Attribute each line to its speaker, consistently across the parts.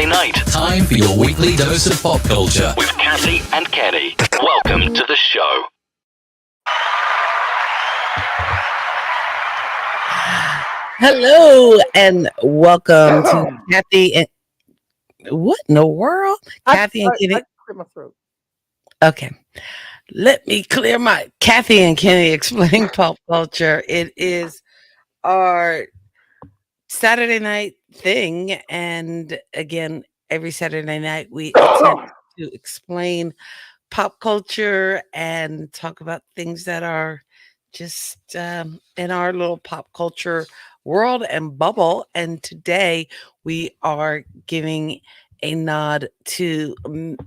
Speaker 1: Night. Time for your weekly dose of pop culture with Cassie and Kenny. Welcome to the show.
Speaker 2: Hello and welcome to Kathy and what in the world? Kathy and Kenny.
Speaker 3: I clear my throat.
Speaker 2: Okay. Let me clear my Kathy and Kenny explain pop culture. It is our Saturday night thing, and again, every Saturday night we attempt to explain pop culture and talk about things that are just in our little pop culture world and bubble. And today we are giving a nod to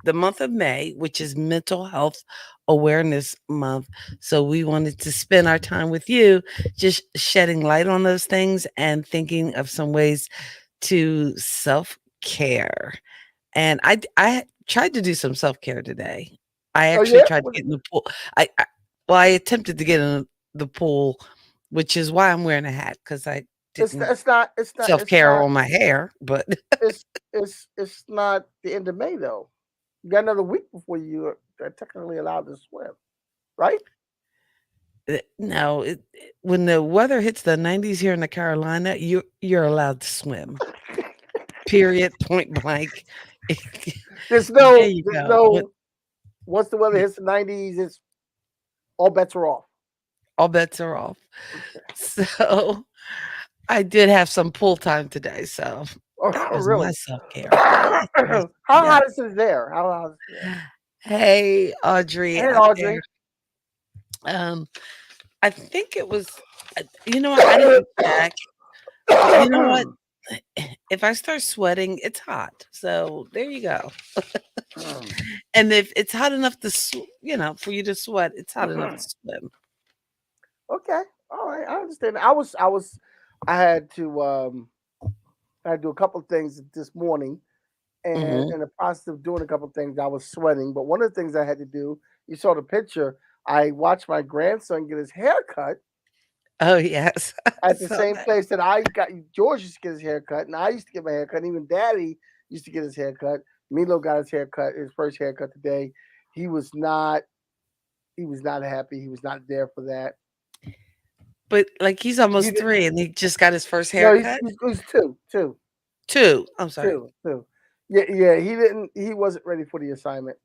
Speaker 2: the month of May, which is Mental Health Awareness Month. So we wanted to spend our time with you just shedding light on those things and thinking of some ways to self-care. And I tried to do some self-care today. I actually tried to get in the pool. I attempted to get in the pool, which is why I'm wearing a hat, because I didn't
Speaker 3: it's not
Speaker 2: self-care on my hair, but
Speaker 3: it's not the end of May though. You got another week before you are technically allowed to swim, right?
Speaker 2: No, when the weather hits the 90s here in the Carolina, you're allowed to swim. Period. Point blank.
Speaker 3: There's no. Once the weather hits the 90s, it's all bets are off.
Speaker 2: All bets are off. So I did have some pool time today, so that was
Speaker 3: really?
Speaker 2: my self-care.
Speaker 3: How hot is it there? How hot is it there?
Speaker 2: Hey, Audrey.
Speaker 3: Hey, Audrey.
Speaker 2: I think it was, I didn't check, But you know what? If I start sweating, it's hot. So there you go. And if it's hot enough to, for you to sweat, it's hot enough to swim.
Speaker 3: Okay, all right, I understand. I had to do a couple of things this morning, and
Speaker 2: Hmm.
Speaker 3: in the process of doing a couple of things, I was sweating. But one of the things I had to do, you saw the picture. I watched my grandson get his hair cut
Speaker 2: Oh, yes. I
Speaker 3: at the
Speaker 2: saw
Speaker 3: same
Speaker 2: that.
Speaker 3: place that I got. George used to get his hair cut, and I used to get my hair cut. And even Daddy used to get his hair cut. Milo got his hair cut, his first haircut today. He was not. He was not happy. He was not there for that.
Speaker 2: But like he's
Speaker 3: He
Speaker 2: almost
Speaker 3: did,
Speaker 2: 3 and he just got his first
Speaker 3: no,
Speaker 2: haircut.
Speaker 3: he's two, two,
Speaker 2: 2. I'm sorry.
Speaker 3: two, two. Yeah, yeah. He didn't. He wasn't ready for the assignment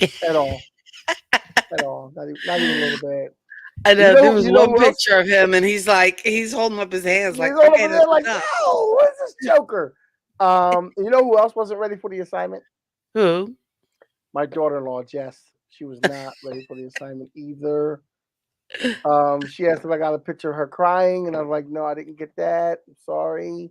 Speaker 3: at all. At all. Not even a little bit.
Speaker 2: I know there was
Speaker 3: You know
Speaker 2: one
Speaker 3: who else?
Speaker 2: picture of him and he's holding up his hands
Speaker 3: He's
Speaker 2: like,
Speaker 3: all
Speaker 2: "Okay,
Speaker 3: over there
Speaker 2: that's
Speaker 3: like,
Speaker 2: enough."
Speaker 3: yo, what is this Joker? You know who else wasn't ready for the assignment?
Speaker 2: Who?
Speaker 3: My daughter-in-law, Jess. She was not ready for the assignment either. She asked if I got a picture of her crying, and I was like, no, I didn't get that. I'm sorry.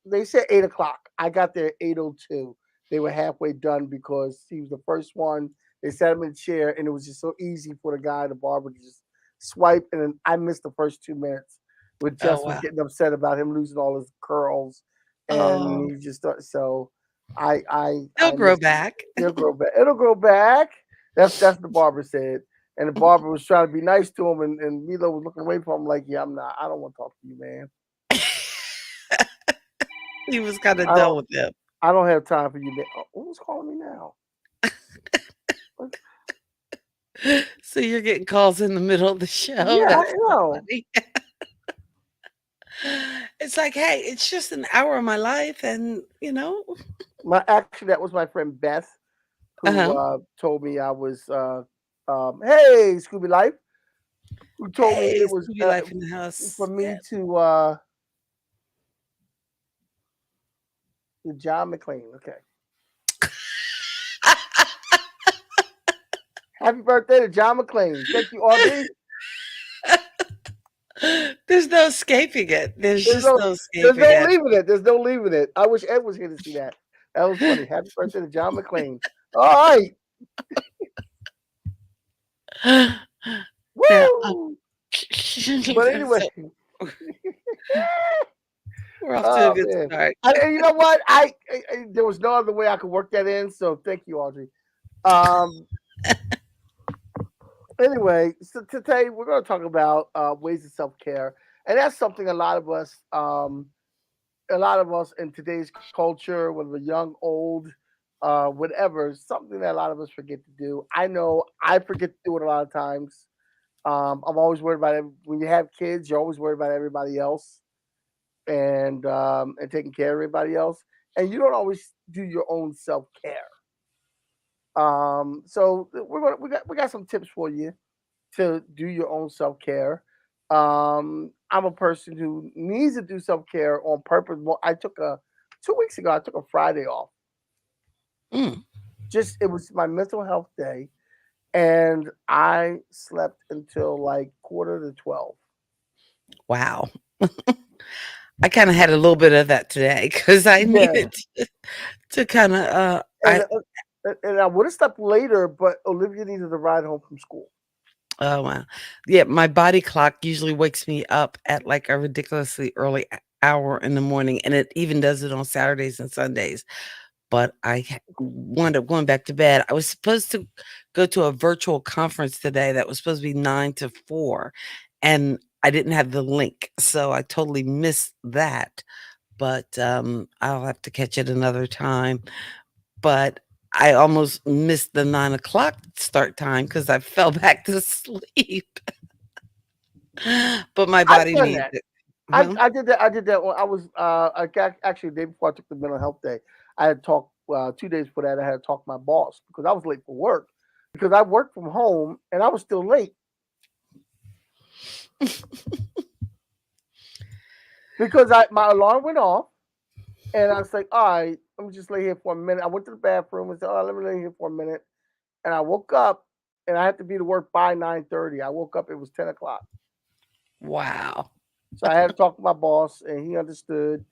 Speaker 3: They said 8 o'clock. I got there at 8:02. They were halfway done because he was the first one. They sat him in the chair, and it was just so easy for the guy, the barber, to just swipe. And then I missed the first 2 minutes, with
Speaker 2: Oh,
Speaker 3: Jess was
Speaker 2: wow.
Speaker 3: getting upset about him losing all his curls,
Speaker 2: Oh,
Speaker 3: and he just so I
Speaker 2: he'll grow
Speaker 3: missed.
Speaker 2: back.
Speaker 3: It'll grow back. It'll grow back. That's the barber said. And the barber was trying to be nice to him, and Milo was looking away from him like, yeah, I'm not. I don't want to talk to you, man.
Speaker 2: He was kinda
Speaker 3: I
Speaker 2: done
Speaker 3: don't.
Speaker 2: with him.
Speaker 3: I don't have time for you. Who's calling me now?
Speaker 2: So you're getting calls in the middle of the show.
Speaker 3: Yeah, I
Speaker 2: That's so
Speaker 3: know.
Speaker 2: funny. It's like, "Hey, it's just an hour of my life and,
Speaker 3: Actually, that was my friend Beth who
Speaker 2: Uh-huh.
Speaker 3: told me I was. Hey, Scooby Life, who told me
Speaker 2: Hey,
Speaker 3: it was
Speaker 2: Scooby Life in the house."
Speaker 3: for
Speaker 2: Yeah.
Speaker 3: me to John McClane. Okay. Happy birthday to John McClane. Thank you, Audrey.
Speaker 2: There's no escaping it. There's
Speaker 3: There's
Speaker 2: just
Speaker 3: no
Speaker 2: no
Speaker 3: there's
Speaker 2: escaping
Speaker 3: no
Speaker 2: it.
Speaker 3: leaving it. There's no leaving it. I wish Ed was here to see that. That was funny. Happy birthday to John McClane. All right.
Speaker 2: Now,
Speaker 3: Woo! But anyway,
Speaker 2: so we're off to a
Speaker 3: oh
Speaker 2: good
Speaker 3: man.
Speaker 2: start.
Speaker 3: And you know what? There was no other way I could work that in. So thank you, Audrey. Um. Anyway, so today we're going to talk about ways of self care, and that's something a lot of us in today's culture, whether we're young, old, whatever, something that a lot of us forget to do. I know I forget to do it a lot of times. I'm always worried about it. When you have kids, you're always worried about everybody else and taking care of everybody else, and you don't always do your own self care. So we got some tips for you to do your own self care. I'm a person who needs to do self care on purpose. Well, I took a 2 weeks ago. I took a Friday off.
Speaker 2: Mm,
Speaker 3: Just it was my mental health day, and I slept until like quarter to 12.
Speaker 2: wow. I kinda had a little bit of that today because I
Speaker 3: Yeah,
Speaker 2: needed to kinda,
Speaker 3: and I would have slept later, but Olivia needed a ride home from school.
Speaker 2: oh, wow. Yeah, my body clock usually wakes me up at, like, a ridiculously early hour in the morning, and it even does it on Saturdays and Sundays, but I wound up going back to bed. I was supposed to go to a virtual conference today that was supposed to be 9 to 4, and I didn't have the link, so I totally missed that, but, I'll have to catch it another time. But I almost missed the 9 o'clock start time because I fell back to sleep. But my
Speaker 3: I've
Speaker 2: body
Speaker 3: done
Speaker 2: needs
Speaker 3: that.
Speaker 2: it. Huh?
Speaker 3: I did that. I did that when I was actually the day before I took the mental health day. I had talked 2 days before that. I had to talk to my boss because I was late for work because I worked from home and I was still late because my alarm went off and I was like, all right, let me just lay here for a minute. I went to the bathroom and said, oh, let me lay here for a minute, and I woke up and I had to be to work by 9:30. I woke up. It was 10 o'clock.
Speaker 2: Wow.
Speaker 3: So I had to talk to my boss, and he understood.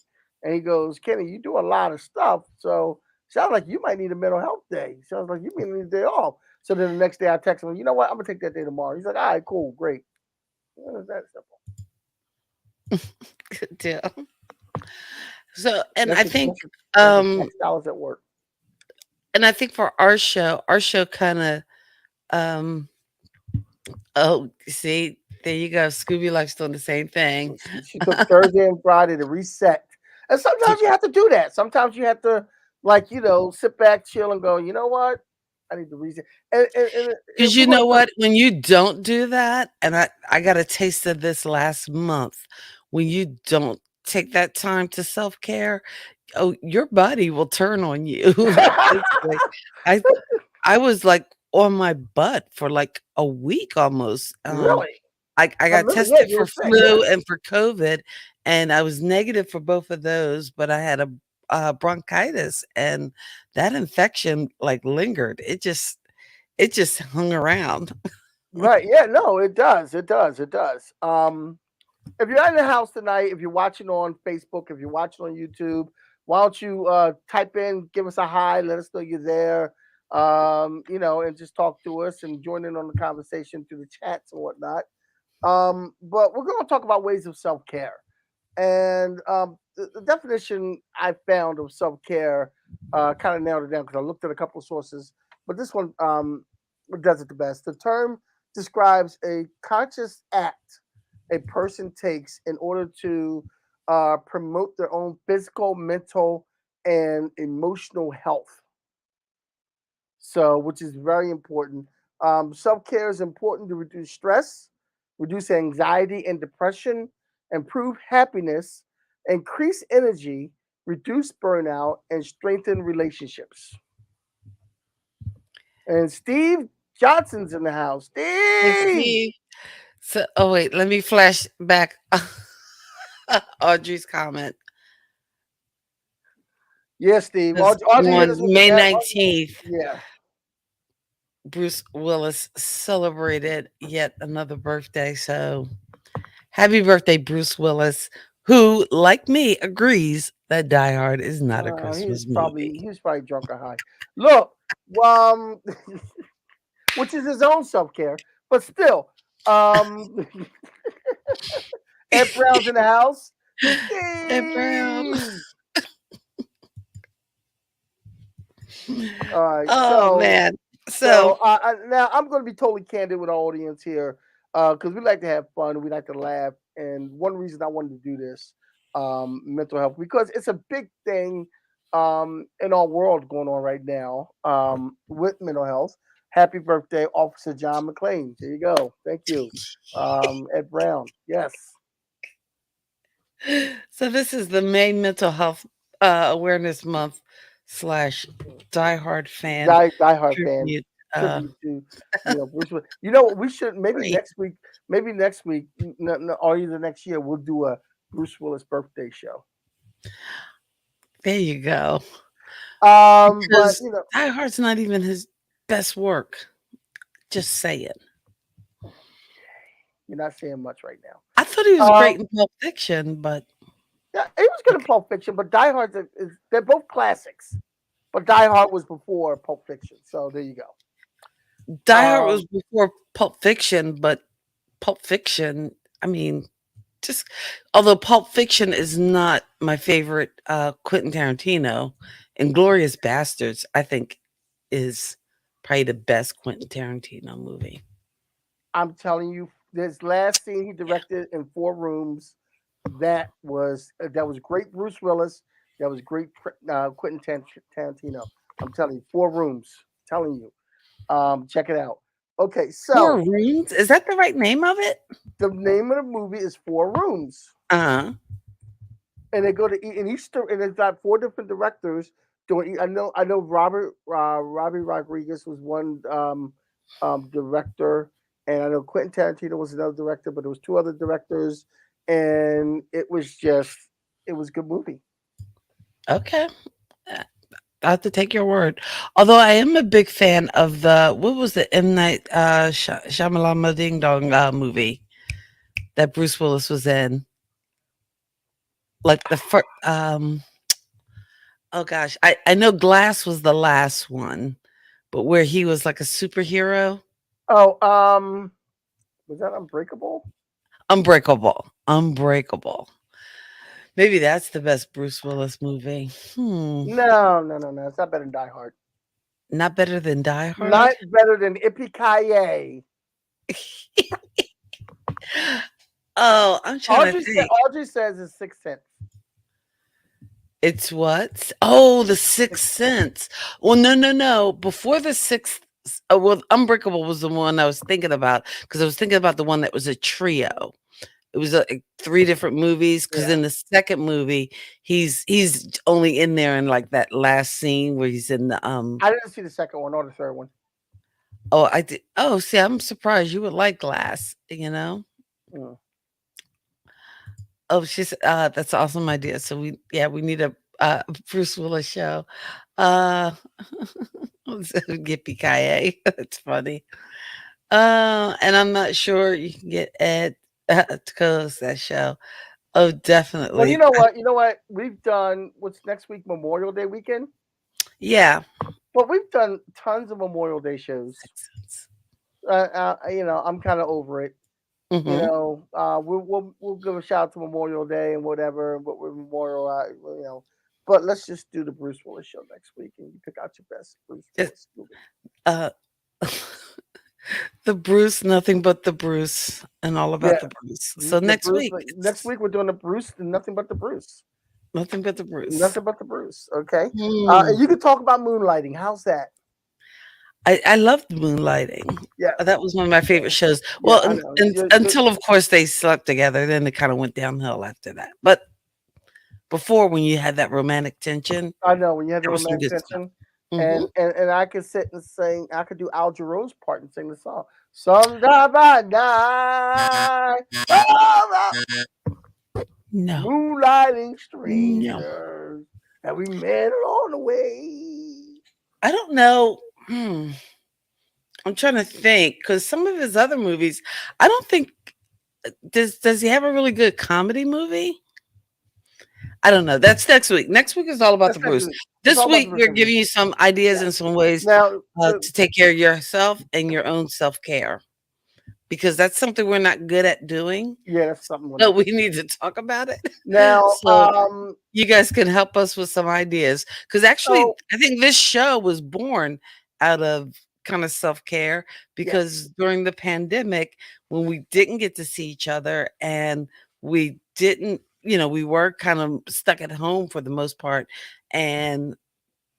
Speaker 3: And he goes, Kenny, you do a lot of stuff. So sounds like you might need a mental health day. Sounds like you may need a day off. So then the next day I text him, you know what? I'm gonna take that day tomorrow. He's like, all right, cool, great. That simple.
Speaker 2: Good deal. So, and I
Speaker 3: That's
Speaker 2: think,
Speaker 3: the
Speaker 2: um,
Speaker 3: textiles at work.
Speaker 2: and I think for our show kind of, um, oh, see, there you go. Scooby likes doing the same thing.
Speaker 3: She took Thursday and Friday to reset. And sometimes you have to do that. Sometimes you have to, like, sit back, chill, and go, you know what? I need to reset. And
Speaker 2: Because you
Speaker 3: we're going
Speaker 2: know
Speaker 3: to talk.
Speaker 2: what? When you don't do that, and I got a taste of this last month, when you don't take that time to self care, oh, your body will turn on you. It's like I I was like on my butt for like a week almost.
Speaker 3: Really?
Speaker 2: I
Speaker 3: I
Speaker 2: got
Speaker 3: remember, yeah,
Speaker 2: tested
Speaker 3: you
Speaker 2: for
Speaker 3: were sick. Yeah.
Speaker 2: flu and for COVID, and I was negative for both of those, but I had a bronchitis, and that infection like lingered. It just hung around.
Speaker 3: Right. Yeah. No, it does. It does. It does. If you're in the house tonight, if you're watching on Facebook, if you're watching on YouTube, why don't you type in, give us a hi, let us know you're there, and just talk to us and join in on the conversation through the chats and whatnot. But we're going to talk about ways of self care. And the definition I found of self care kind of nailed it down because I looked at a couple of sources, but this one does it the best. The term describes a conscious act a person takes in order to promote their own physical, mental, and emotional health. So, which is very important. Self care is important to reduce stress, reduce anxiety and depression, improve happiness, increase energy, reduce burnout, and strengthen relationships. And Steve Johnson's in the house.
Speaker 2: Hey,
Speaker 3: Steve!
Speaker 2: Steve. So, oh wait, let me flash back Audrey's comment.
Speaker 3: Yes, Steve.
Speaker 2: 'Cause
Speaker 3: Audrey hit
Speaker 2: on
Speaker 3: us with
Speaker 2: May
Speaker 3: the.
Speaker 2: 19th,
Speaker 3: Yeah.
Speaker 2: Bruce Willis celebrated yet another birthday. So happy birthday, Bruce Willis, who, like me, agrees that Die Hard is not a Christmas movie.
Speaker 3: He was probably drunk or high. Look, um, which is his own self care, but still, um, Ed Brown's in the house.
Speaker 2: Ed Brown.
Speaker 3: Steve! All right,
Speaker 2: Oh man. So
Speaker 3: so now I'm going to be totally candid with our audience here, because we like to have fun, we like to laugh, and one reason I wanted to do this, mental health, because it's a big thing, in our world going on right now, with mental health. Happy birthday, Officer John McClane. There you go. Thank you, Ed Brown. Yes.
Speaker 2: so this is the May Mental Health Awareness Month slash Die Hard fan
Speaker 3: Die Hard fan
Speaker 2: tribute.
Speaker 3: tribute to Bruce Willis. You know we should maybe
Speaker 2: Great.
Speaker 3: next week, or either next year we'll do a Bruce Willis birthday show.
Speaker 2: There you go.
Speaker 3: But
Speaker 2: Because Die Hard's not even his best work. Just saying.
Speaker 3: you're not saying much right now.
Speaker 2: I thought he was great in Pulp Fiction, but
Speaker 3: Yeah, he was good in Pulp Fiction, but Die Hard they're both classics. But Die Hard was before Pulp Fiction, so there you go.
Speaker 2: Die Hard was before Pulp Fiction, but Pulp Fiction, I mean, just although Pulp Fiction is not my favorite Quentin Tarantino, Inglorious Bastards, I think, is probably the best Quentin Tarantino movie.
Speaker 3: I'm telling you, this last scene he directed in Four Rooms, that was great. Bruce Willis, that was great. Quentin Tarantino. I'm telling you, Four Rooms. Telling you, check it out. Okay,
Speaker 2: Four
Speaker 3: so
Speaker 2: Rooms? Is that the right name of it?
Speaker 3: the name of the movie is Four Rooms,
Speaker 2: Uh-huh.
Speaker 3: and they go to and and it's got four different directors doing. I know Robbie Rodriguez was one director, and I know Quentin Tarantino was another director, but there was two other directors, and it was a good movie.
Speaker 2: Okay. I have to take your word. Although I am a big fan of what was the M. Night Shyamalama Ding Dong movie that Bruce Willis was in? like the first. Oh gosh, I know Glass was the last one, but where he was like a superhero.
Speaker 3: Oh, was that Unbreakable?
Speaker 2: Unbreakable, Unbreakable. Maybe that's the best Bruce Willis movie.
Speaker 3: No, no, no, no. It's not better than Die Hard.
Speaker 2: Not better than Die
Speaker 3: Not
Speaker 2: Hard.
Speaker 3: better than Ippee.
Speaker 2: Oh, I'm trying to think.
Speaker 3: Audrey says it's Sixth Sense.
Speaker 2: It's what? Oh, The
Speaker 3: Sixth
Speaker 2: Sixth
Speaker 3: Sense.
Speaker 2: Sense. Well, no, no, no. Before The Sixth, well, Unbreakable was the one I was thinking about because I was thinking about the one that was a trio. It was three different movies because
Speaker 3: Yeah.
Speaker 2: in the second movie, he's only in there in like that last scene where he's in the
Speaker 3: I didn't see the second one or the third one.
Speaker 2: Oh, I did. Oh, see, I'm surprised you would like Glass.
Speaker 3: Mm.
Speaker 2: Oh, she's that's an awesome idea. So we need a Bruce Willis show. Uh Yippee ki That's funny. And I'm not sure you can get Ed to co-host that show. Oh,
Speaker 3: Well, you
Speaker 2: definitely.
Speaker 3: know what? You know what? We've done what's next week, Memorial Day weekend.
Speaker 2: Yeah.
Speaker 3: But we've done tons of Memorial Day shows.
Speaker 2: Makes sense.
Speaker 3: I'm kind of over it.
Speaker 2: Mhm.
Speaker 3: We'll give a shout out to Memorial Day and whatever, but we're But let's just do the Bruce Willis show next week, and you pick out your best Bruce
Speaker 2: Just,
Speaker 3: Willis movie.
Speaker 2: uh the Bruce, nothing but the Bruce, and all
Speaker 3: Yeah,
Speaker 2: about the Bruce. So
Speaker 3: the
Speaker 2: next
Speaker 3: Bruce.
Speaker 2: week,
Speaker 3: Next
Speaker 2: it's
Speaker 3: week we're doing the Bruce, and nothing but the Bruce.
Speaker 2: nothing but the Bruce.
Speaker 3: Nothing but the Bruce. Okay,
Speaker 2: Hmm.
Speaker 3: and you can talk about moonlighting. How's that?
Speaker 2: I loved Moonlighting.
Speaker 3: Yes.
Speaker 2: That was one of my favorite shows.
Speaker 3: Yeah,
Speaker 2: Well,
Speaker 3: I know.
Speaker 2: until, of course, they slept together, then it kinda went downhill after that. But before, when you had that romantic tension,
Speaker 3: I know when you had the
Speaker 2: there was some
Speaker 3: romantic
Speaker 2: good stuff.
Speaker 3: tension,
Speaker 2: Mhm.
Speaker 3: and I could sit and sing. I could do Al Jarreau's part and sing the song. Sometime by night,
Speaker 2: No.
Speaker 3: moonlighting
Speaker 2: No.
Speaker 3: strangers, and we met along the way.
Speaker 2: I don't know. I'm trying to think because some of his other movies, I don't think does he have a really good comedy movie? I don't know. That's next week. Next week is all about
Speaker 3: That's
Speaker 2: the
Speaker 3: next
Speaker 2: Bruce.
Speaker 3: week. It's
Speaker 2: This
Speaker 3: all about the
Speaker 2: week, we're
Speaker 3: Brazilian.
Speaker 2: giving you some ideas
Speaker 3: Yeah.
Speaker 2: and some ways
Speaker 3: Now,
Speaker 2: to take care of yourself and your own self care because that's something we're not good at doing.
Speaker 3: yeah, that's something we're
Speaker 2: So
Speaker 3: not
Speaker 2: we
Speaker 3: good.
Speaker 2: need to talk about it.
Speaker 3: Now,
Speaker 2: So you guys can help us with some ideas because actually,
Speaker 3: so
Speaker 2: I think this show was born out of kind of self care
Speaker 3: yes,
Speaker 2: because during the pandemic, when we didn't get to see each other and we didn't, we were kind of stuck at home for the most part. And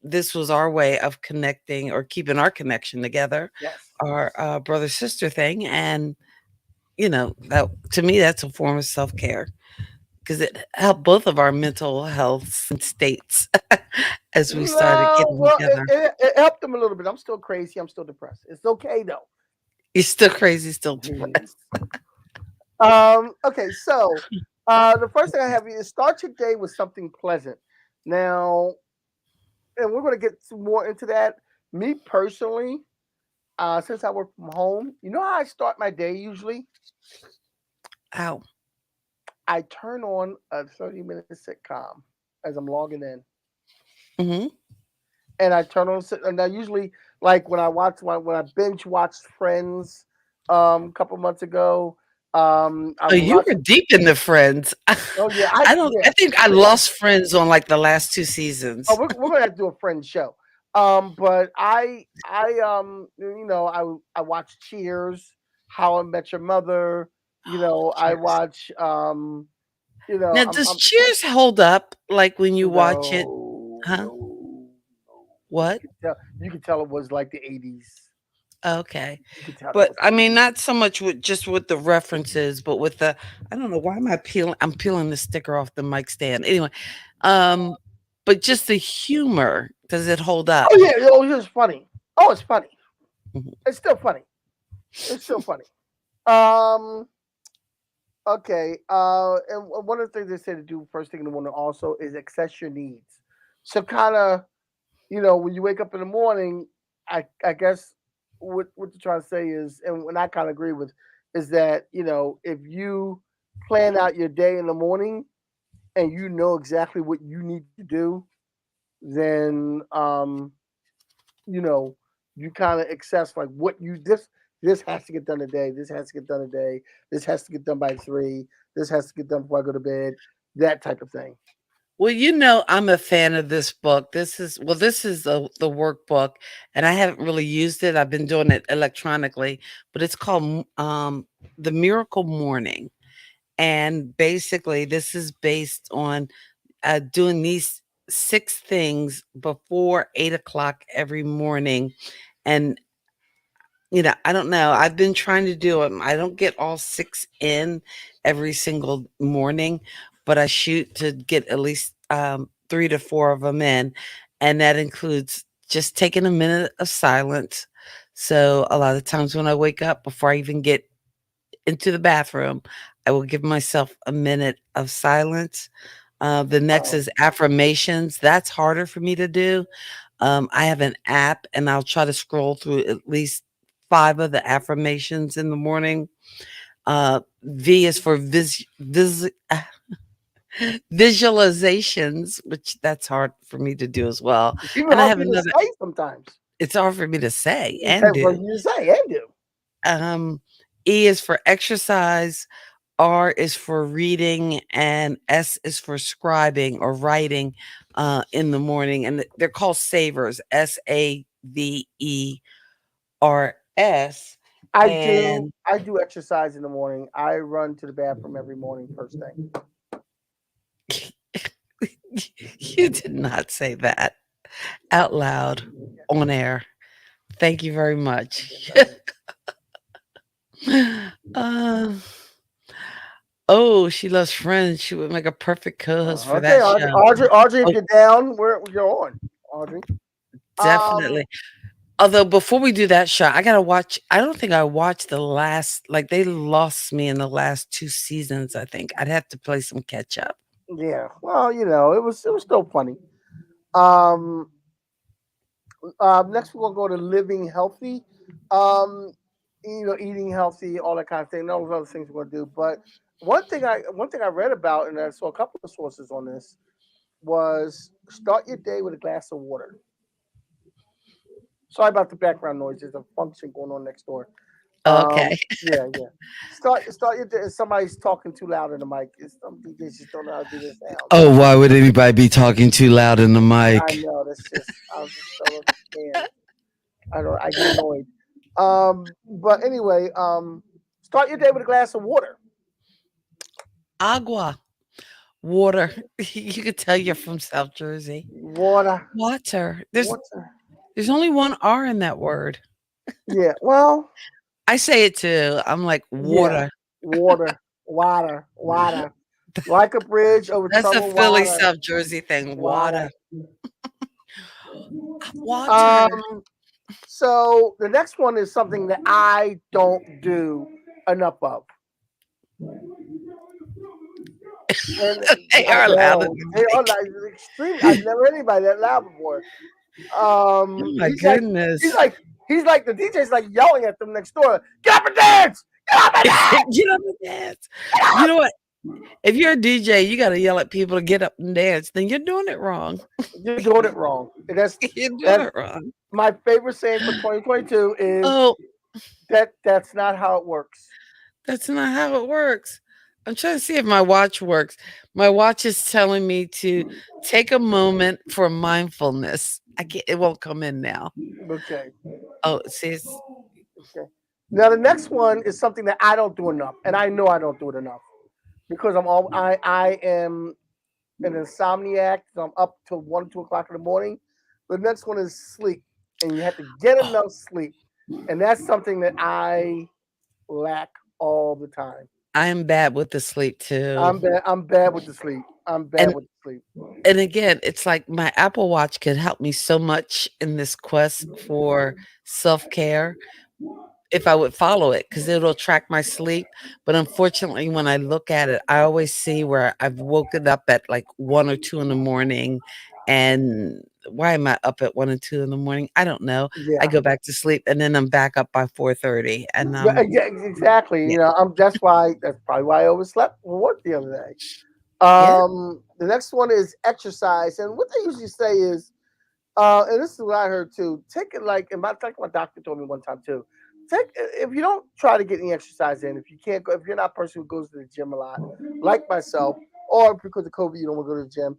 Speaker 2: this was our way of connecting or keeping our connection together,
Speaker 3: yes.
Speaker 2: our brother sister thing. And, that to me, that's a form of self care because it helped both of our mental health states as we started
Speaker 3: No,
Speaker 2: getting
Speaker 3: well,
Speaker 2: together.
Speaker 3: it helped them a little bit. I'm still crazy. I'm still depressed. It's okay though.
Speaker 2: You're still crazy, still depressed.
Speaker 3: Okay, so the first thing I have you is start your day with something pleasant. Now, and we're going to get some more into that. Me personally, since I work from home, you know how I start my day usually?
Speaker 2: Ow.
Speaker 3: I turn on a 30-minute sitcom as I'm logging in.
Speaker 2: Hmm.
Speaker 3: And I turn on, and I usually, like when I binge watched Friends a couple months ago, I
Speaker 2: Oh, you
Speaker 3: watched,
Speaker 2: were deep in the Friends.
Speaker 3: oh yeah,
Speaker 2: I don't.
Speaker 3: yeah.
Speaker 2: I think I lost Friends on like the last two seasons.
Speaker 3: We're gonna have to do a friend show. But I watch Cheers, How I Met Your Mother.
Speaker 2: Oh,
Speaker 3: I
Speaker 2: cheers.
Speaker 3: watch.
Speaker 2: Now, does Cheers hold up like when you watch it?
Speaker 3: No,
Speaker 2: Huh?
Speaker 3: no, no.
Speaker 2: What?
Speaker 3: You could tell it was like the '80s.
Speaker 2: Okay.
Speaker 3: You could tell it
Speaker 2: But
Speaker 3: was
Speaker 2: I
Speaker 3: the
Speaker 2: mean,
Speaker 3: '80s.
Speaker 2: not so much with just with the references, but with the I don't know why am I peeling I'm peeling the sticker off the mic stand. Anyway, um, but just the humor, does it hold up?
Speaker 3: Oh yeah, it's funny. Oh, it's funny.
Speaker 2: Mhm.
Speaker 3: It's still funny. It's still funny. Um. Okay. And one of the things they say to do first thing in the morning also is access your needs. So kind of, when you wake up in the morning, I guess what you're trying to say is, and I kind of agree with, is that if you plan out your day in the morning, and you know exactly what you need to do, then you know, you kind of access like what you this has to get done today. This has to get done today. This has to get done by 3. This has to get done before I go to bed. That type of thing.
Speaker 2: Well, I'm a fan of this book. This is the workbook, and I haven't really used it. I've been doing it electronically, but it's called The Miracle Morning. And basically, this is based on doing these 6 things before 8 o'clock every morning. And I don't know. I've been trying to do them. I don't get all 6 in every single morning, but I shoot to get at least 3 to 4 of them in. And that includes just taking a minute of silence. So a lot of times when I wake up, before I even get into the bathroom, I will give myself a minute of silence. The next
Speaker 3: Oh,
Speaker 2: is affirmations. That's harder for me to do. I have an app, and I'll try to scroll through at least 5 of the affirmations in the morning. V is for visualizations, which that's hard for me to do as well.
Speaker 3: it's even
Speaker 2: And I
Speaker 3: hard
Speaker 2: have
Speaker 3: for you to
Speaker 2: another.
Speaker 3: say sometimes.
Speaker 2: It's hard for me to say
Speaker 3: It's
Speaker 2: and
Speaker 3: hard for
Speaker 2: do.
Speaker 3: you to say and do.
Speaker 2: Um, E is for exercise. R is for reading, and S is for scribing or writing in the morning. And they're called savers, SAVERS. And
Speaker 3: I do exercise in the morning. I run to the bathroom every morning first thing.
Speaker 2: you did not say that out loud on air. Thank you very much. uh, oh, she loves Friends. She would make a perfect co-host for
Speaker 3: Okay,
Speaker 2: that
Speaker 3: Audrey,
Speaker 2: show.
Speaker 3: Audrey, if
Speaker 2: Oh,
Speaker 3: you're down, you're on, Audrey. Um,
Speaker 2: definitely. Although before we do that show, I gotta watch. I don't think I watched the last. Like they lost me in the last 2 seasons. I think I'd have to play some catch up.
Speaker 3: yeah. Well, it was still funny. Um, Next we're gonna go to living healthy. Um, eating healthy, all that kind of thing. Those other things we're gonna do. But one thing I read about, and I saw a couple of sources on this, was start your day with a glass of water. Sorry about the background noise. There's a function going on next door.
Speaker 2: Okay.
Speaker 3: Yeah, yeah. Start your day. Somebody's talking too loud in the mic. Some DJs just don't know how to do their sound.
Speaker 2: Oh, why would anybody be talking too loud in the
Speaker 3: I
Speaker 2: mic?
Speaker 3: know. I just don't understand. I get annoyed. But anyway, start your day with a glass of water.
Speaker 2: Agua, water. You could tell you're from South Jersey.
Speaker 3: Water,
Speaker 2: Water.
Speaker 3: water.
Speaker 2: There's only one R in that word.
Speaker 3: Yeah. Well,
Speaker 2: I say it too. I'm like
Speaker 3: yeah.
Speaker 2: water.
Speaker 3: Water, water, water. Like a bridge over
Speaker 2: That's a
Speaker 3: troubled
Speaker 2: Philly,
Speaker 3: water.
Speaker 2: South Jersey thing.
Speaker 3: Water.
Speaker 2: Water. Water.
Speaker 3: Um. So the next one is something that I don't do enough of. And
Speaker 2: They
Speaker 3: I
Speaker 2: are loud in
Speaker 3: know
Speaker 2: the
Speaker 3: they are
Speaker 2: mic.
Speaker 3: like extreme. I've never heard anybody that loud before.
Speaker 2: Oh my
Speaker 3: He's like he's
Speaker 2: goodness.
Speaker 3: like he's like the DJ's like yelling at them next door. Get up and dance! Get up and dance!
Speaker 2: Get up and dance.
Speaker 3: Get
Speaker 2: You
Speaker 3: up!
Speaker 2: know what? If you're a DJ, you got to yell at people to get up and dance. Then you're doing it wrong.
Speaker 3: You're doing it wrong. And
Speaker 2: You're doing
Speaker 3: that's
Speaker 2: it wrong.
Speaker 3: my favorite saying for 2022 is
Speaker 2: Oh,
Speaker 3: that's not how it works.
Speaker 2: that's not how it works. I'm trying to see if my watch works. My watch is telling me to take a moment for mindfulness. It won't come in now.
Speaker 3: Okay.
Speaker 2: Oh, see, it's
Speaker 3: Okay. Now the next one is something that I don't do enough, and I know I don't do it enough because I am an insomniac. So I'm up till 1, 2 o'clock in the morning. The next one is sleep, and you have to get
Speaker 2: oh,
Speaker 3: enough sleep, and that's something that I lack all the time.
Speaker 2: I am bad with the sleep too.
Speaker 3: I'm bad with the sleep. I'm bad
Speaker 2: And
Speaker 3: with the sleep.
Speaker 2: and again, it's like my Apple Watch could help me so much in this quest for self-care if I would follow it, because it'll track my sleep. But unfortunately, when I look at it, I always see where I've woken up at like 1 or 2 in the morning. And why am I up at 1 and 2 in the morning? I don't know. I
Speaker 3: Yeah.
Speaker 2: go back to sleep and then I'm back up by 4:30.
Speaker 3: Yeah, exactly.
Speaker 2: Yeah.
Speaker 3: That's probably why I overslept for work the other day.
Speaker 2: Yeah.
Speaker 3: The next one is exercise, and what they usually say is, and this is what I heard too. Take it like, and my doctor told me one time too. Take if you don't try to get any exercise in, if you can't go, if you're not a person who goes to the gym a lot, like myself, or because of COVID you don't want to go to the gym,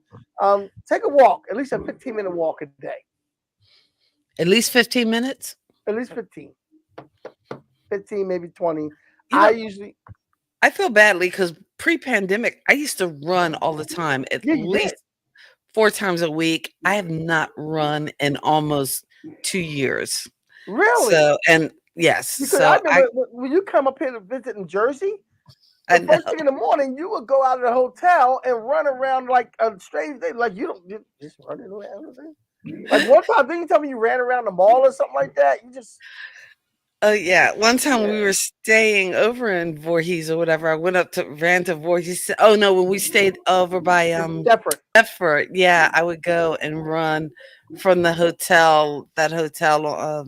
Speaker 3: take a walk, at least a 15-minute walk a day,
Speaker 2: At least 15 minutes.
Speaker 3: at least 15, maybe 20.
Speaker 2: You
Speaker 3: I
Speaker 2: know,
Speaker 3: usually,
Speaker 2: I feel badly because pre-pandemic, I used to run all the time, at
Speaker 3: yeah, you did.
Speaker 2: least 4 times a week. I have not run in almost 2 years.
Speaker 3: Really?
Speaker 2: So and yes,
Speaker 3: Because I
Speaker 2: so
Speaker 3: remember when you come up here to visit in Jersey,
Speaker 2: I
Speaker 3: the
Speaker 2: know.
Speaker 3: first thing in the morning, you would go out of the hotel and run around like a strange day, like you don't just running around. Like one time, didn't you tell me you ran around the mall or something like that? You just
Speaker 2: Oh, yeah. One time we
Speaker 3: yeah,
Speaker 2: were staying over in Voorhees or whatever. I went up to ran to Voorhees. Oh, no, when we stayed over by,
Speaker 3: Deptford.
Speaker 2: Bedford, yeah, I would go and run from the hotel, that hotel,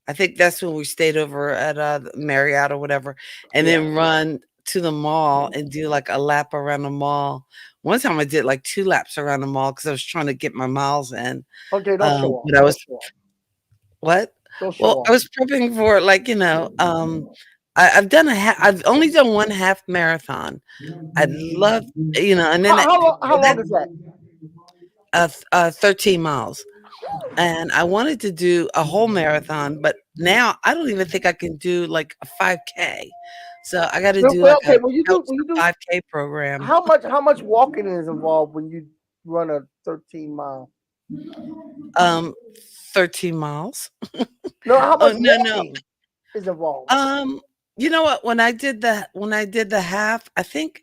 Speaker 2: I think that's when we stayed over at, Marriott or whatever, and
Speaker 3: Yeah.
Speaker 2: then run to the mall and do, like, a lap around the mall. One time I did, like, 2 laps around the mall because I was trying to get my miles in,
Speaker 3: Okay, don't show off.
Speaker 2: but I
Speaker 3: Don't
Speaker 2: was
Speaker 3: show off.
Speaker 2: what?
Speaker 3: Don't show
Speaker 2: Well, I
Speaker 3: off.
Speaker 2: was prepping for like, I've only done one half marathon. I'd love, and then
Speaker 3: How long
Speaker 2: that
Speaker 3: is that?
Speaker 2: 13 miles. And I wanted to do a whole marathon, but now I don't even think I can do like a 5K. So I got to do
Speaker 3: Well,
Speaker 2: like a
Speaker 3: okay,
Speaker 2: couch
Speaker 3: when you
Speaker 2: to
Speaker 3: do
Speaker 2: 5K program.
Speaker 3: how much walking is involved when you run a 13 mile?
Speaker 2: Um, 13 miles.
Speaker 3: No, how
Speaker 2: Oh
Speaker 3: much
Speaker 2: no, no.
Speaker 3: walking is involved?
Speaker 2: Um, you know what? When I did the half, I think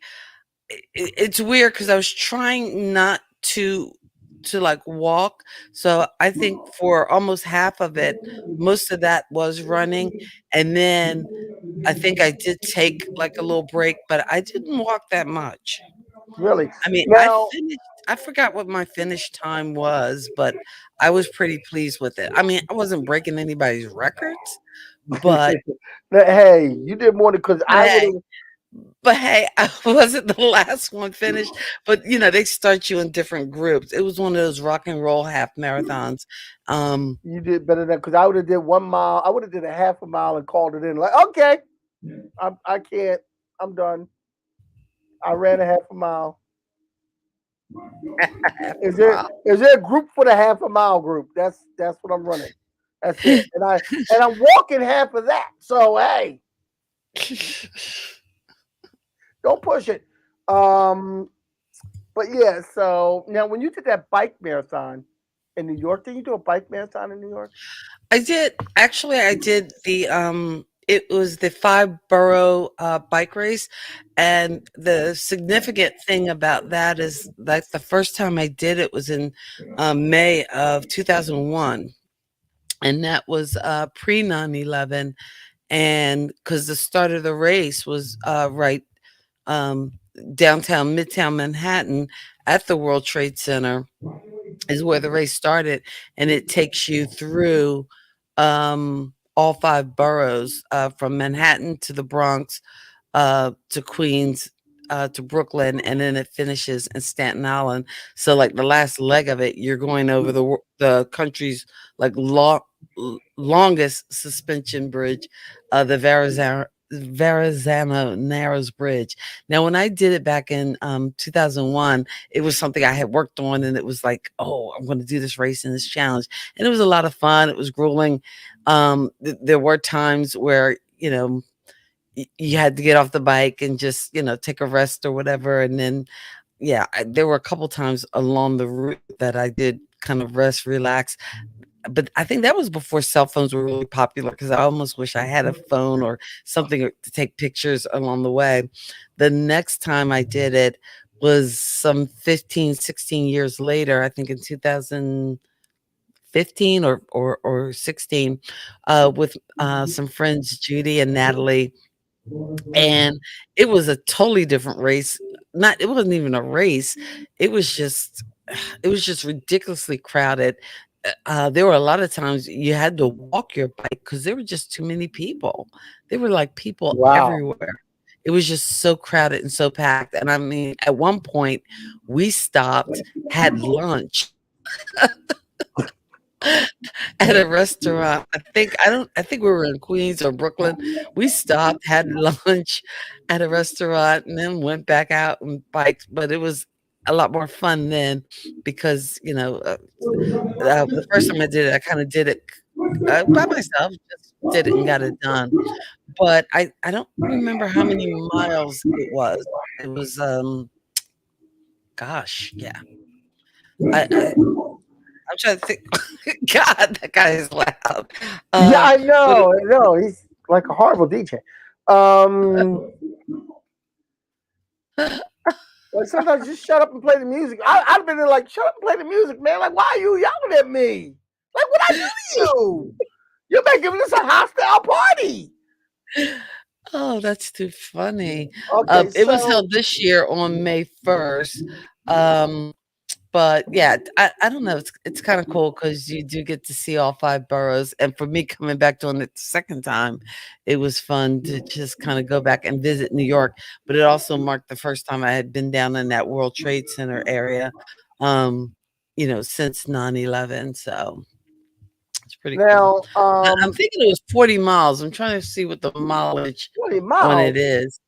Speaker 2: it's weird because I was trying not to like walk. So I think for almost half of it, most of that was running. And then I think I did take like a little break, but I didn't walk that much.
Speaker 3: Really?
Speaker 2: I mean,
Speaker 3: Now,
Speaker 2: I forgot what my finish time was, but I was pretty pleased with it. I mean, I wasn't breaking anybody's records, but
Speaker 3: hey, you did more than because
Speaker 2: but
Speaker 3: I would
Speaker 2: hey,
Speaker 3: have.
Speaker 2: But hey, I wasn't the last one finished, but, they start you in different groups. It was one of those rock and roll half marathons. Um,
Speaker 3: You did better than because I would have did 1 mile. I would have did a half a mile and called it in. Like, okay, I can't. I'm done. I ran a half a mile.
Speaker 2: half a
Speaker 3: Is there
Speaker 2: mile.
Speaker 3: is there a group for the half a mile group? That's what I'm running. That's it. And I'm walking half of that. So hey, don't push it. Um, but yeah. So now when you did that bike marathon in New York, did you do a bike marathon in New York?
Speaker 2: I did it was the 5 borough bike race. And the significant thing about that is like the first time I did it was in May of 2001. And that was pre 9/11. And because the start of the race was right um, downtown Midtown Manhattan at the World Trade Center is where the race started, and it takes you through all 5 boroughs, from Manhattan to the Bronx, to Queens, to Brooklyn, and then it finishes in Staten Island. So, like the last leg of it, you're going over the country's like longest suspension bridge, the Verrazano Narrows Bridge. Now, when I did it back in 2001, it was something I had worked on, and it was like, oh, I'm going to do this race and this challenge, and it was a lot of fun. It was grueling. There were times where you had to get off the bike and just take a rest or whatever, and then yeah, there were a couple times along the route that I did kind of rest, relax. But I think that was before cell phones were really popular because I almost wish I had a phone or something to take pictures along the way. The next time I did it was some 15, 16 years later, I think in 2015 or 16, with some friends, Judy and Natalie, and it was a totally different race. Not It wasn't even a race. It was just it was just ridiculously crowded. There were a lot of times you had to walk your bike because there were just too many people. There were like people
Speaker 3: Wow.
Speaker 2: everywhere. it was just so crowded and so packed. And I mean, at one point, we stopped, had lunch at a restaurant. I think we were in Queens or Brooklyn. We stopped, had lunch at a restaurant, and then went back out and biked. But it was a lot more fun then because, the first time I did it, I kind of did it by myself, just did it and got it done. But I don't remember how many miles it was. It was, gosh, yeah. I I'm trying to think. God, that guy is loud.
Speaker 3: Yeah, I
Speaker 2: But it
Speaker 3: know. I know. He's like a horrible DJ. Um, like sometimes just shut up and play the music. I've been there like, shut up and play the music, man. Like, why are you yelling at me? Like, what I do to you? You're making this a hostile party.
Speaker 2: oh, that's too funny.
Speaker 3: Okay,
Speaker 2: It was
Speaker 3: so
Speaker 2: held this year on May 1st. Um, but yeah, I don't know. It's kind of cool because you do get to see all 5 boroughs. And for me coming back doing it the second time, it was fun to just kind of go back and visit New York. But it also marked the first time I had been down in that World Trade Center area, um, since 9/11. So it's pretty cool.
Speaker 3: now,
Speaker 2: I'm thinking it was 40 miles. I'm trying to see what the mileage
Speaker 3: 20
Speaker 2: on it
Speaker 3: miles.
Speaker 2: is.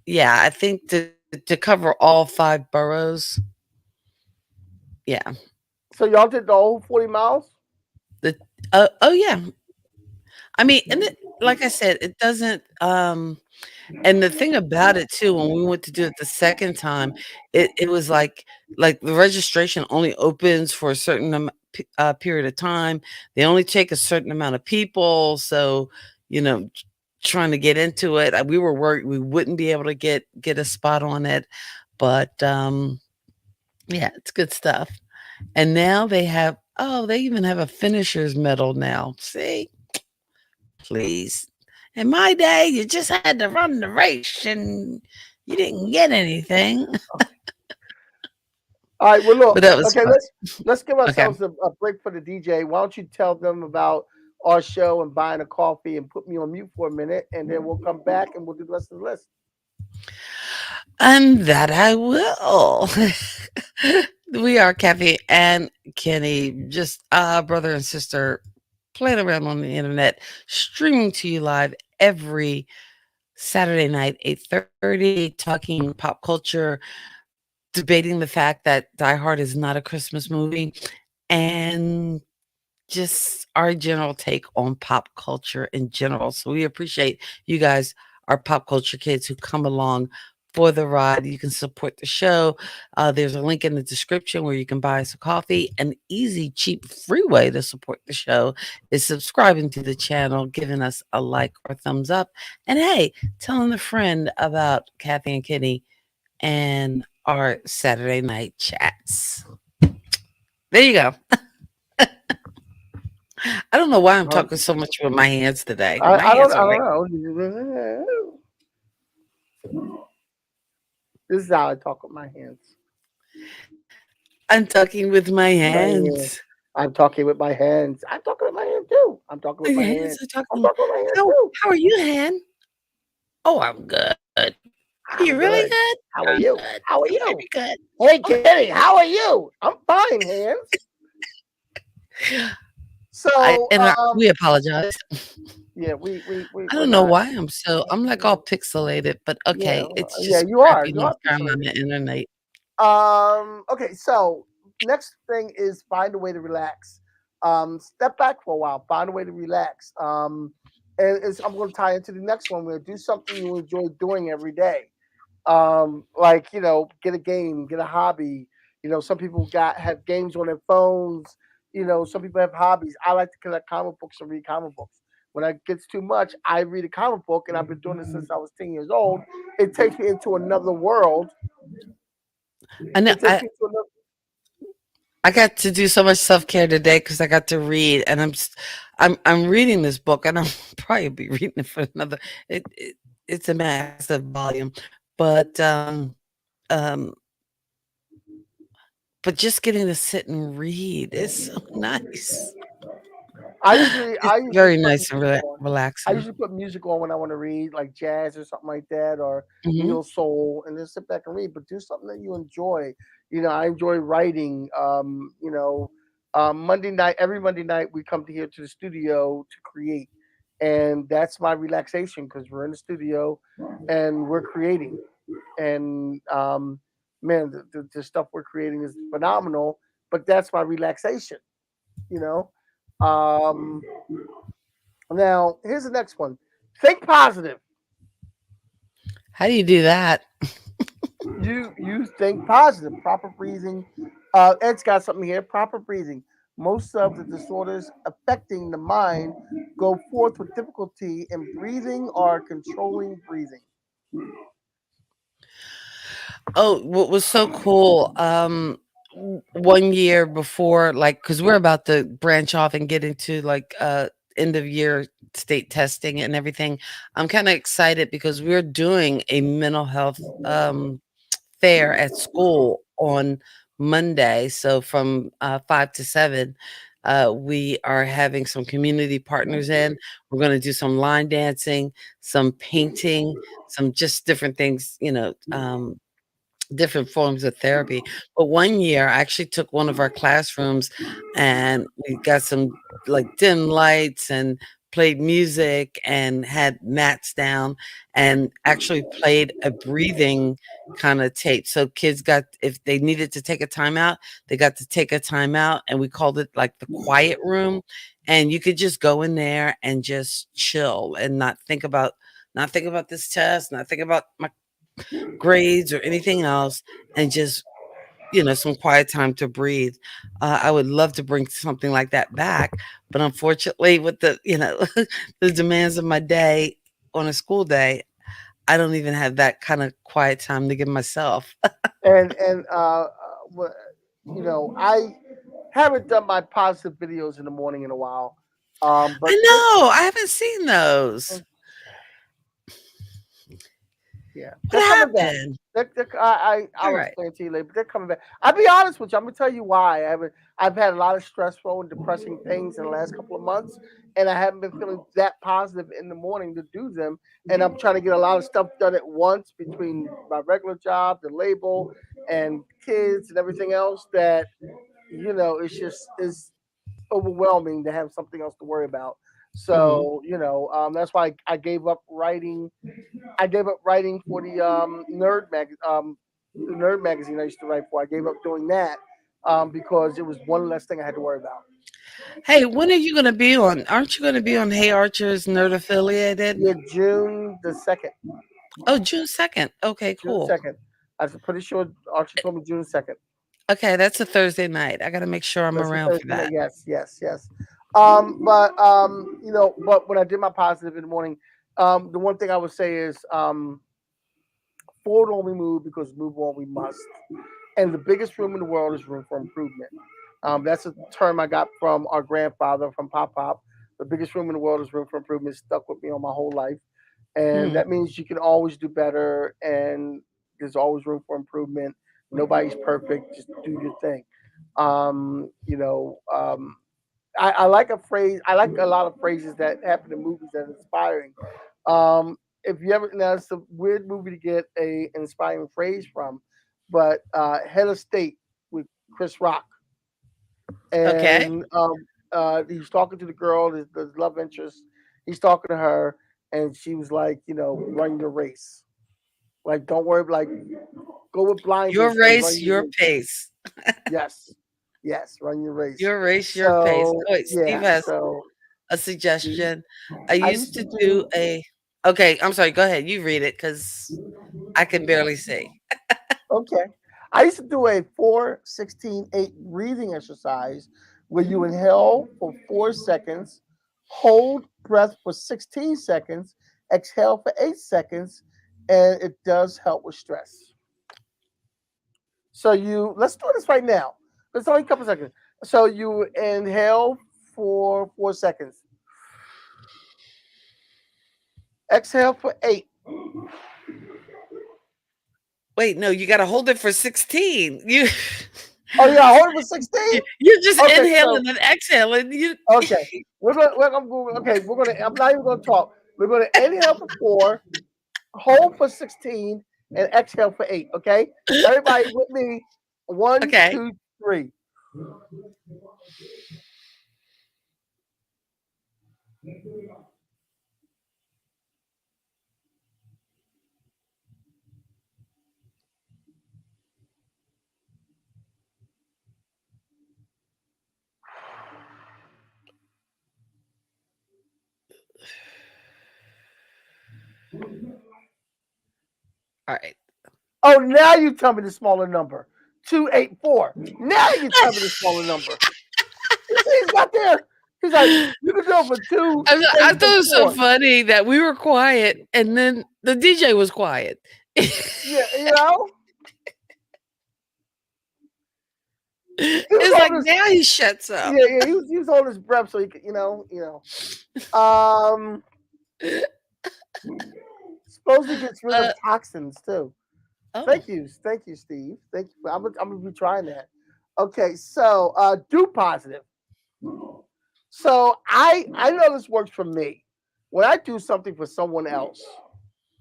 Speaker 2: Yeah, I think to cover all 5 boroughs. Yeah.
Speaker 3: So y'all did the whole 40 miles?
Speaker 2: The oh yeah. I mean, and like I said, it doesn't and the thing about it too, when we went to do it the second time, it was like the registration only opens for a certain period of time. They only take a certain amount of people, so you know, trying to get into it, we were worried we wouldn't be able to get a spot on it, but yeah, it's good stuff. And now they even have a finisher's medal now. See? Please. In my day, you just had to run the race and you didn't get anything.
Speaker 3: All right. Well,
Speaker 2: But
Speaker 3: look.
Speaker 2: that was
Speaker 3: Okay,
Speaker 2: fun.
Speaker 3: let's give
Speaker 2: Okay.
Speaker 3: ourselves a break for the DJ. Why don't you tell them about our show and buying a coffee and put me on mute for a minute, and then we'll come back and we'll do the rest of the list.
Speaker 2: And that I will. We are Kathy and Kenny, just brother and sister playing around on the internet, streaming to you live every Saturday night, 8:30, talking pop culture, debating the fact that Die Hard is not a Christmas movie, and just our general take on pop culture in general. So we appreciate you guys, our pop culture kids who come along for the ride. You can support the show. There's a link in the description where you can buy us a coffee. An easy, cheap, free way to support the show is subscribing to the channel, giving us a like or thumbs up. And hey, telling a friend about Kathy and Kenny and our Saturday night chats. There you go. I don't know why I'm talking so much with my hands today. My hands
Speaker 3: I
Speaker 2: are like,
Speaker 3: don't know. This is how I talk with my hands.
Speaker 2: I'm talking with my
Speaker 3: My hands.
Speaker 2: hands.
Speaker 3: I'm talking with my hands. I'm talking with my hands too. I'm talking
Speaker 2: My
Speaker 3: with my
Speaker 2: hands
Speaker 3: hands.
Speaker 2: are
Speaker 3: I'm
Speaker 2: talking.
Speaker 3: talking with my hands
Speaker 2: How
Speaker 3: too.
Speaker 2: how are you, Han? Oh, I'm good. Are you
Speaker 3: I'm
Speaker 2: really
Speaker 3: good.
Speaker 2: good?
Speaker 3: How are
Speaker 2: I'm
Speaker 3: you?
Speaker 2: good.
Speaker 3: How are
Speaker 2: I'm
Speaker 3: you?
Speaker 2: very good.
Speaker 3: Hey, Kenny, how are you? I'm fine, hands. So,
Speaker 2: We apologize.
Speaker 3: yeah,
Speaker 2: I
Speaker 3: we're
Speaker 2: don't know
Speaker 3: not.
Speaker 2: why I'm like all pixelated, but
Speaker 3: Yeah,
Speaker 2: okay, it's
Speaker 3: yeah,
Speaker 2: just
Speaker 3: you are.
Speaker 2: crappy
Speaker 3: You
Speaker 2: enough
Speaker 3: are
Speaker 2: time on
Speaker 3: pixelated.
Speaker 2: the internet.
Speaker 3: Okay, so next thing is find a way to relax. Step back for a while, find a way to relax. And I'm going to tie into the next one. We're going to do something you enjoy doing every day. Like get a game, get a hobby. Some people have games on their phones. Some people have hobbies. I like to collect comic books and read comic books. When it gets too much, I read a comic book, and I've been doing this since I was 10 years old. It takes me into another world.
Speaker 2: I know
Speaker 3: It takes me to another.
Speaker 2: I got to do so much self-care today because I got to read, and I'm reading this book, and I'll probably be reading it for another. It's a massive volume, but um, but just getting to sit and read is so nice. It's
Speaker 3: I usually
Speaker 2: very
Speaker 3: put
Speaker 2: nice and
Speaker 3: music on. I
Speaker 2: relaxing.
Speaker 3: usually put music on when I want to read, like jazz or something like that, or
Speaker 2: Mhm.
Speaker 3: neo soul, and then sit back and read. But do something that you enjoy. You know, I enjoy writing. Monday night, every Monday night, we come to here to the studio to create, and that's my relaxation because we're in the studio and we're creating. And man, the stuff we're creating is phenomenal. But that's my relaxation. You know. Um, Now, here's the next one. Think positive.
Speaker 2: How do you do that?
Speaker 3: You think positive. Proper breathing. Ed's got something here. Proper breathing. Most of the disorders affecting the mind go forth with difficulty in breathing or controlling breathing.
Speaker 2: Oh, what was so cool, 1 year before, like, because 'cause we're about to branch off and get into, like, end of year state testing and everything. I'm kinda excited because we're doing a mental health, fair at school on Monday. So from 5 to 7, we are having some community partners in. We're going to do some line dancing, some painting, some just different things, different forms of therapy. But 1 year, I actually took one of our classrooms and we got some like dim lights and played music and had mats down and actually played a breathing kind of tape. So kids got, if they needed to take a timeout, they got to take a timeout, and we called it like the quiet room. And you could just go in there and just chill and not think about this test, not think about my grades or anything else, and just some quiet time to breathe. I would love to bring something like that back, but unfortunately, with the the demands of my day on a school day, I don't even have that kind of quiet time to give myself.
Speaker 3: And what- I haven't done my positive videos in the morning in a while.
Speaker 2: I
Speaker 3: But
Speaker 2: know, I haven't seen those.
Speaker 3: yeah,
Speaker 2: What
Speaker 3: they're coming back.
Speaker 2: happened?
Speaker 3: I'll
Speaker 2: All right.
Speaker 3: explain to you later, but they're coming back. I'll be honest with you. I'm gonna tell you why. I've had a lot of stressful and depressing things in the last couple of months, and I haven't been feeling that positive in the morning to do them. And I'm trying to get a lot of stuff done at once between my regular job, the label, and kids and everything else. That it's just is overwhelming to have something else to worry about.
Speaker 2: Mhm.
Speaker 3: So that's why I gave up writing. I gave up writing for the Nerd magazine I used to write for. I gave up doing that because it was one less thing I had to worry about.
Speaker 2: Hey, when are you going to be on? Aren't you going to be on Hey Archer's Nerd Affiliated?
Speaker 3: Yeah, June 2nd.
Speaker 2: Oh, June 2nd. Okay,
Speaker 3: June
Speaker 2: cool.
Speaker 3: second. I'm pretty sure Archie told me June 2nd.
Speaker 2: Okay, that's a Thursday night. I gotta make sure I'm
Speaker 3: That's the
Speaker 2: around for
Speaker 3: Thursday night.
Speaker 2: that.
Speaker 3: Yes, yes, yes. But when I did my positive in the morning, the one thing I would say is forward on we move because move on we must. And the biggest room in the world is room for improvement. That's a term I got from our grandfather from Pop Pop. The biggest room in the world is room for improvement. It's stuck with me all my whole life, and
Speaker 2: Mhm,
Speaker 3: that means you can always do better, and there's always room for improvement. Nobody's perfect. Just do your thing. I like a phrase. I like a lot of phrases that happen in movies that are inspiring. If you ever now, it's a weird movie to get a inspiring phrase from, but Head of State with Chris Rock,
Speaker 2: okay.
Speaker 3: and he's talking to the girl, the love interest. He's talking to her, and she was like, run your race. Like, don't worry, like, go with
Speaker 2: Your
Speaker 3: blinders and
Speaker 2: race,
Speaker 3: run your
Speaker 2: your
Speaker 3: race.
Speaker 2: pace.
Speaker 3: Yes, yes, run your race.
Speaker 2: Your race, your pace.
Speaker 3: So
Speaker 2: Oh, wait, Steve
Speaker 3: yeah,
Speaker 2: has
Speaker 3: so
Speaker 2: a
Speaker 3: see,
Speaker 2: suggestion. I
Speaker 3: I
Speaker 2: used
Speaker 3: used to
Speaker 2: to do
Speaker 3: do
Speaker 2: a Okay, I'm sorry, go ahead, you read it because I can barely see.
Speaker 3: Okay. I used to do a 4-16-8 breathing exercise where you inhale for 4 seconds, hold breath for 16 seconds, exhale for 8 seconds, and it does help with stress. So let's do this right now. It's only a couple seconds. So you inhale for 4 seconds, exhale for eight,
Speaker 2: Wait, no, you gotta hold it for 16. You
Speaker 3: Oh yeah, hold it for 16.
Speaker 2: You're just
Speaker 3: Okay,
Speaker 2: inhaling and exhaling. You
Speaker 3: okay, I'm not even gonna talk. We're gonna inhale for 4, hold for 16, and exhale for 8. Okay, everybody with me. One,
Speaker 2: okay?
Speaker 3: 2, 3.
Speaker 2: All right.
Speaker 3: Oh, now you tell me the smaller number. 284. Now you tell me the smaller number. You see, he's got there. He's like, you can do it for 2,
Speaker 2: I
Speaker 3: 8,
Speaker 2: thought
Speaker 3: and
Speaker 2: it was so
Speaker 3: 4.
Speaker 2: funny that we were quiet and then the DJ was quiet.
Speaker 3: Yeah, you know. He was
Speaker 2: It's like
Speaker 3: holding his,
Speaker 2: now he shuts up.
Speaker 3: yeah. He was holding his breath so he could, Um, supposedly gets rid of
Speaker 2: Uh,
Speaker 3: toxins too.
Speaker 2: oh,
Speaker 3: Thank you, Steve. Thank you. I'm gonna be trying that. Okay, so do positive. So I know this works for me. When I do something for someone else,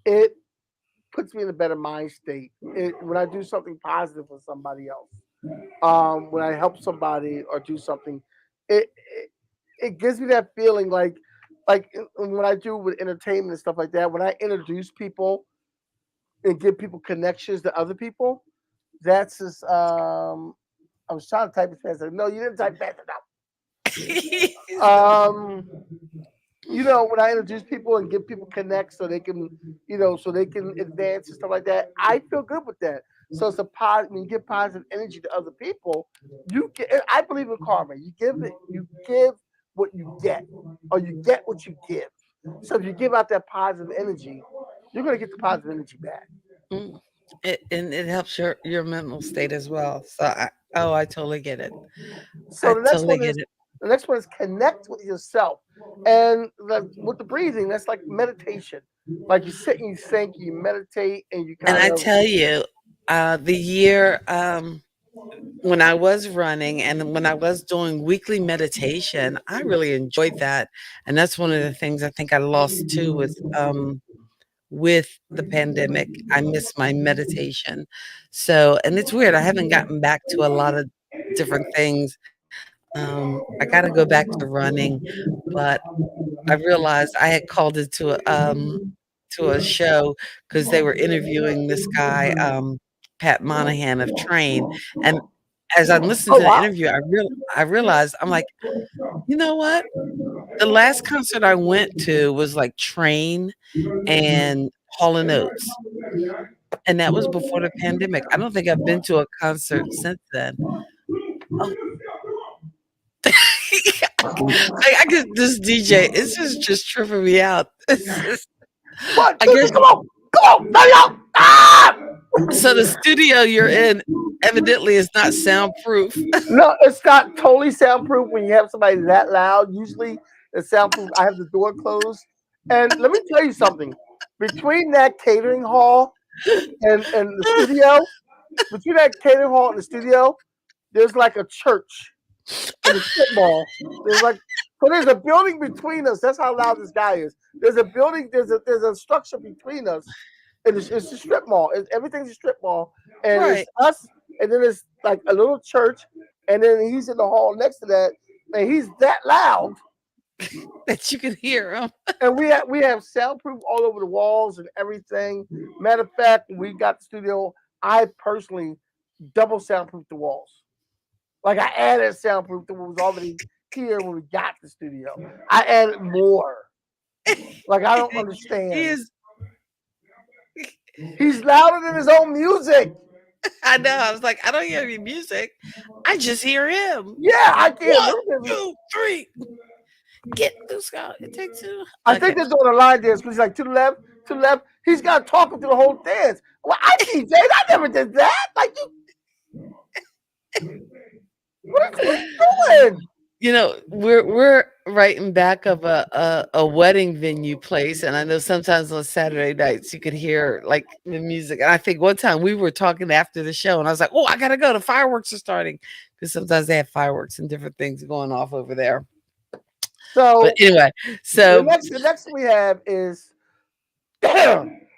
Speaker 3: it puts me in a better mind state. When I do something positive for somebody else, when I help somebody or do something, it gives me that feeling like when I do with entertainment and stuff like that. When I introduce people and give people connections to other people, that's just I was trying to type it fast. No, you didn't type fast enough. When I introduce people and give people connect so they can, so they can advance and stuff like that, I feel good with that. So it's a positive. When you give positive energy to other people, you get. I believe in karma. You give what you get, or you get what you give. So if you give out that positive energy, you're gonna get the positive energy back.
Speaker 2: mm. And it helps your mental state as well. So I totally get it.
Speaker 3: So
Speaker 2: I totally get it.
Speaker 3: the next one is connect with yourself, and with the breathing, that's like meditation. Like you sit and you think, you meditate, and you
Speaker 2: And
Speaker 3: kind
Speaker 2: I
Speaker 3: of.
Speaker 2: tell you, the year when I was running and when I was doing weekly meditation, I really enjoyed that. And that's one of the things I think I lost too with the pandemic. I miss my meditation. So, and it's weird. I haven't gotten back to a lot of different things. I got to go back to running, but I realized I had called it to a show because they were interviewing this guy, Pat Monahan of Train, and as I'm listening
Speaker 3: Oh
Speaker 2: to the
Speaker 3: wow!
Speaker 2: interview, I realized I'm like, you know what? The last concert I went to was like Train and Hall and Oates, and that was before the pandemic. I don't think I've been to a concert since then. Oh, I guess this DJ, this is just tripping me out. It's just,
Speaker 3: One,
Speaker 2: I
Speaker 3: two,
Speaker 2: guess
Speaker 3: three, come on, hurry up! Ah!
Speaker 2: so. The studio you're in evidently is not soundproof.
Speaker 3: No, it's not totally soundproof when you have somebody that loud. Usually, it's soundproof. I have the door closed, and let me tell you something. Between that catering hall and the studio, between that catering hall and the studio, there's like a church in the strip mall. There's a building between us. That's how loud this guy is. There's a building. There's a structure between us, and it's a strip mall. Everything's a strip mall, and it's
Speaker 2: Right.
Speaker 3: us, and then it's like a little church, and then he's in the hall next to that, and he's that loud.
Speaker 2: That you can hear them.
Speaker 3: And we have soundproof all over the walls and everything. Matter of fact, when we got the studio, I personally double soundproof the walls. Like I added soundproof that was already here when we got the studio. I added more. Like I don't
Speaker 2: He
Speaker 3: understand.
Speaker 2: is
Speaker 3: He's louder than his own music.
Speaker 2: I know, I was like, "I don't hear any music. I just hear him.
Speaker 3: Yeah, I can't.
Speaker 2: 1, 2, 3. Get loose, go. It takes 2."
Speaker 3: I think
Speaker 2: Okay.
Speaker 3: they're doing a line dance because he's like to the left, to the left. He's got to talk him through the whole dance. Well, I DJ'd. I never did that. Like, what are you doing?
Speaker 2: we're right in back of a wedding venue place, and I know sometimes on Saturday nights you could hear like the music. And I think one time we were talking after the show, and I was like, "Oh, I gotta go. The fireworks are starting," because sometimes they have fireworks and different things going off over there. But
Speaker 3: So
Speaker 2: anyway,
Speaker 3: the
Speaker 2: so
Speaker 3: next we have is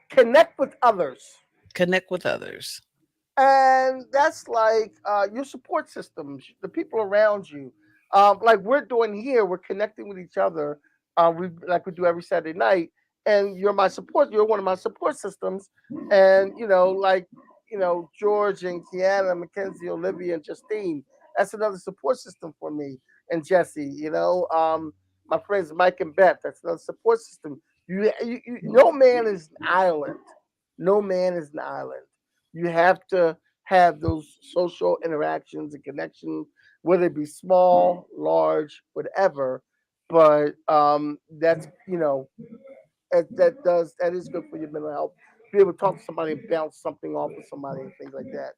Speaker 3: connect with others.
Speaker 2: connect with others.
Speaker 3: And that's like your support systems, the people around you. Like we're doing here, we're connecting with each other. We like we do every Saturday night, and you're my support. You're one of my support systems, and like George and Kiana, Mackenzie, Olivia, and Justine. That's another support system for me, and Jesse. My friends Mike and Beth. That's another support system. No man is an island. No man is an island. You have to have those social interactions and connections, whether it be small, large, whatever. But that's that is good for your mental health. Be able to talk to somebody and bounce something off of somebody and things like that.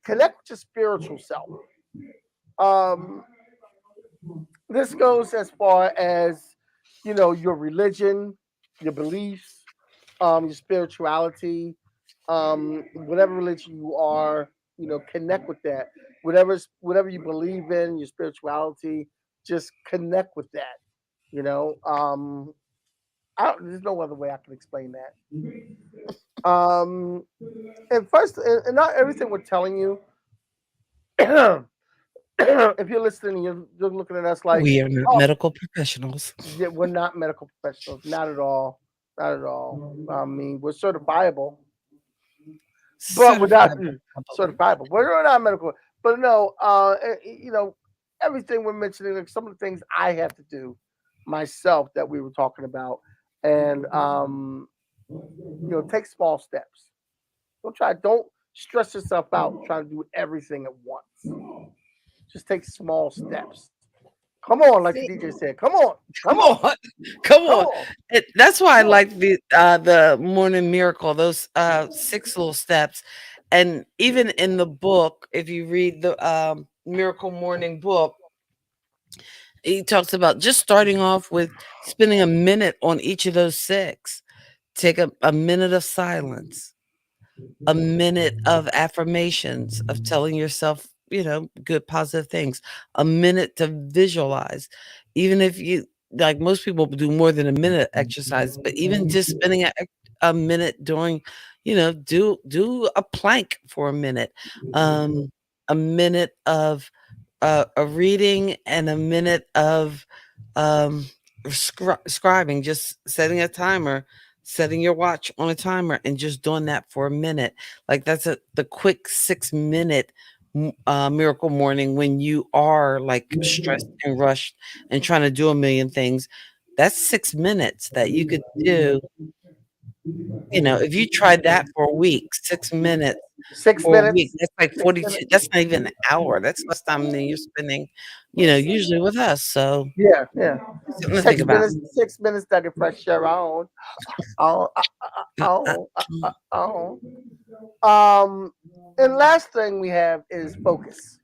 Speaker 3: Connect with your spiritual self. Um, this goes as far as your religion, your beliefs, your spirituality, whatever religion you are, connect with that. Whatever you believe in, your spirituality, just connect with that. You know, there's no other way I can explain that. And first, and not everything we're telling you. If you're listening, you're looking at us like,
Speaker 2: We are not
Speaker 3: oh,
Speaker 2: medical professionals.
Speaker 3: yeah, we're not medical professionals, not at all, not at all. I mean, we're certifiable, but we're not
Speaker 2: Certified.
Speaker 3: certifiable. We're not medical, but no, everything we're mentioning, like some of the things I have to do myself that we were talking about, and take small steps. Don't stress yourself out trying to do everything at once. Just take small steps. Come on, like the
Speaker 2: See,
Speaker 3: DJ said. Come on, come
Speaker 2: come
Speaker 3: on,
Speaker 2: on, come
Speaker 3: come
Speaker 2: on.
Speaker 3: on,
Speaker 2: That's why I
Speaker 3: come on.
Speaker 2: like the morning miracle, those six little steps. And even in the book, if you read the miracle morning book, he talks about just starting off with spending a minute on each of those six. Take a minute of silence, a minute of affirmations, of telling yourself, good positive things, a minute to visualize. Even if you, like most people do more than a minute exercise, but even just spending a minute doing, do a plank for a minute, a minute of a reading, and a minute of um, scribing, just setting a timer, setting your watch on a timer, and just doing that for a minute. Like that's the quick 6 minute miracle morning when you are like stressed and rushed and trying to do a million things. That's 6 minutes that you could do. If you tried that for a week, 6 minutes
Speaker 3: Six
Speaker 2: for a week,
Speaker 3: minutes.
Speaker 2: that's like
Speaker 3: Six
Speaker 2: 42.
Speaker 3: minutes.
Speaker 2: That's not even an hour. That's less time than you're spending, usually with us. So
Speaker 3: Yeah, yeah.
Speaker 2: something to think
Speaker 3: Six
Speaker 2: about.
Speaker 3: minutes. 6 minutes that can fresh your own. Oh,
Speaker 2: Uh, uh,
Speaker 3: oh. And last thing we have is focus.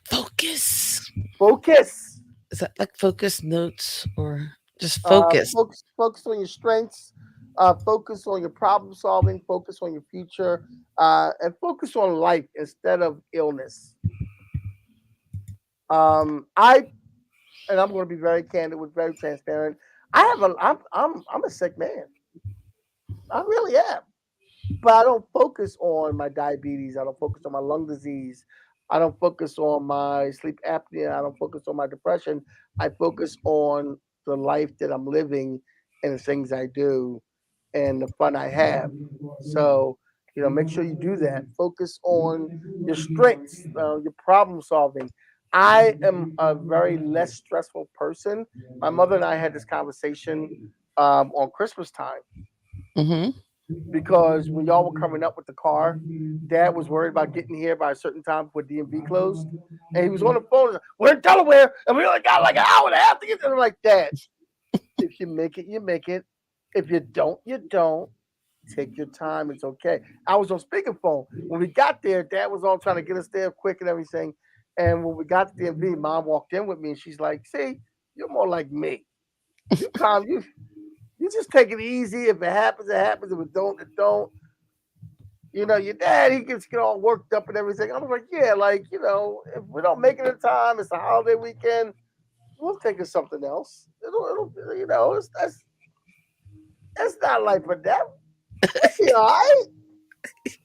Speaker 2: Focus.
Speaker 3: Focus.
Speaker 2: Is that like focus notes or just focus?
Speaker 3: Focus on your strengths. Focus on your problem solving. Focus on your future. And focus on life instead of illness. I and I'm going to be very candid with very transparent. I'm a sick man. I really am. But I don't focus on my diabetes. I don't focus on my lung disease. I don't focus on my sleep apnea. I don't focus on my depression. I focus on the life that I'm living and the things I do and the fun I have. So, make sure you do that. Focus on your strengths, your problem solving. I am a very less stressful person. My mother and I had this conversation on Christmas time
Speaker 2: Hmm.
Speaker 3: because when y'all were coming up with the car, Dad was worried about getting here by a certain time before DMV closed, and he was on the phone. We're in Delaware, and we only got like an hour and a half to get there. I'm like, Dad, if you make it, you make it. If you don't, you don't. Take your time. It's okay. I was on speakerphone when we got there. Dad was on trying to get us there quick and everything. And when we got to the DMV, mom walked in with me and she's like, "See, you're more like me. You calm, you just take it easy. If it happens, it happens. If it don't, it don't. You know, your dad, he gets get all worked up and everything." I was like, "Yeah, like, if we don't make it in time, it's a holiday weekend, we'll think of something else. It'll that's not life or death. It's all right.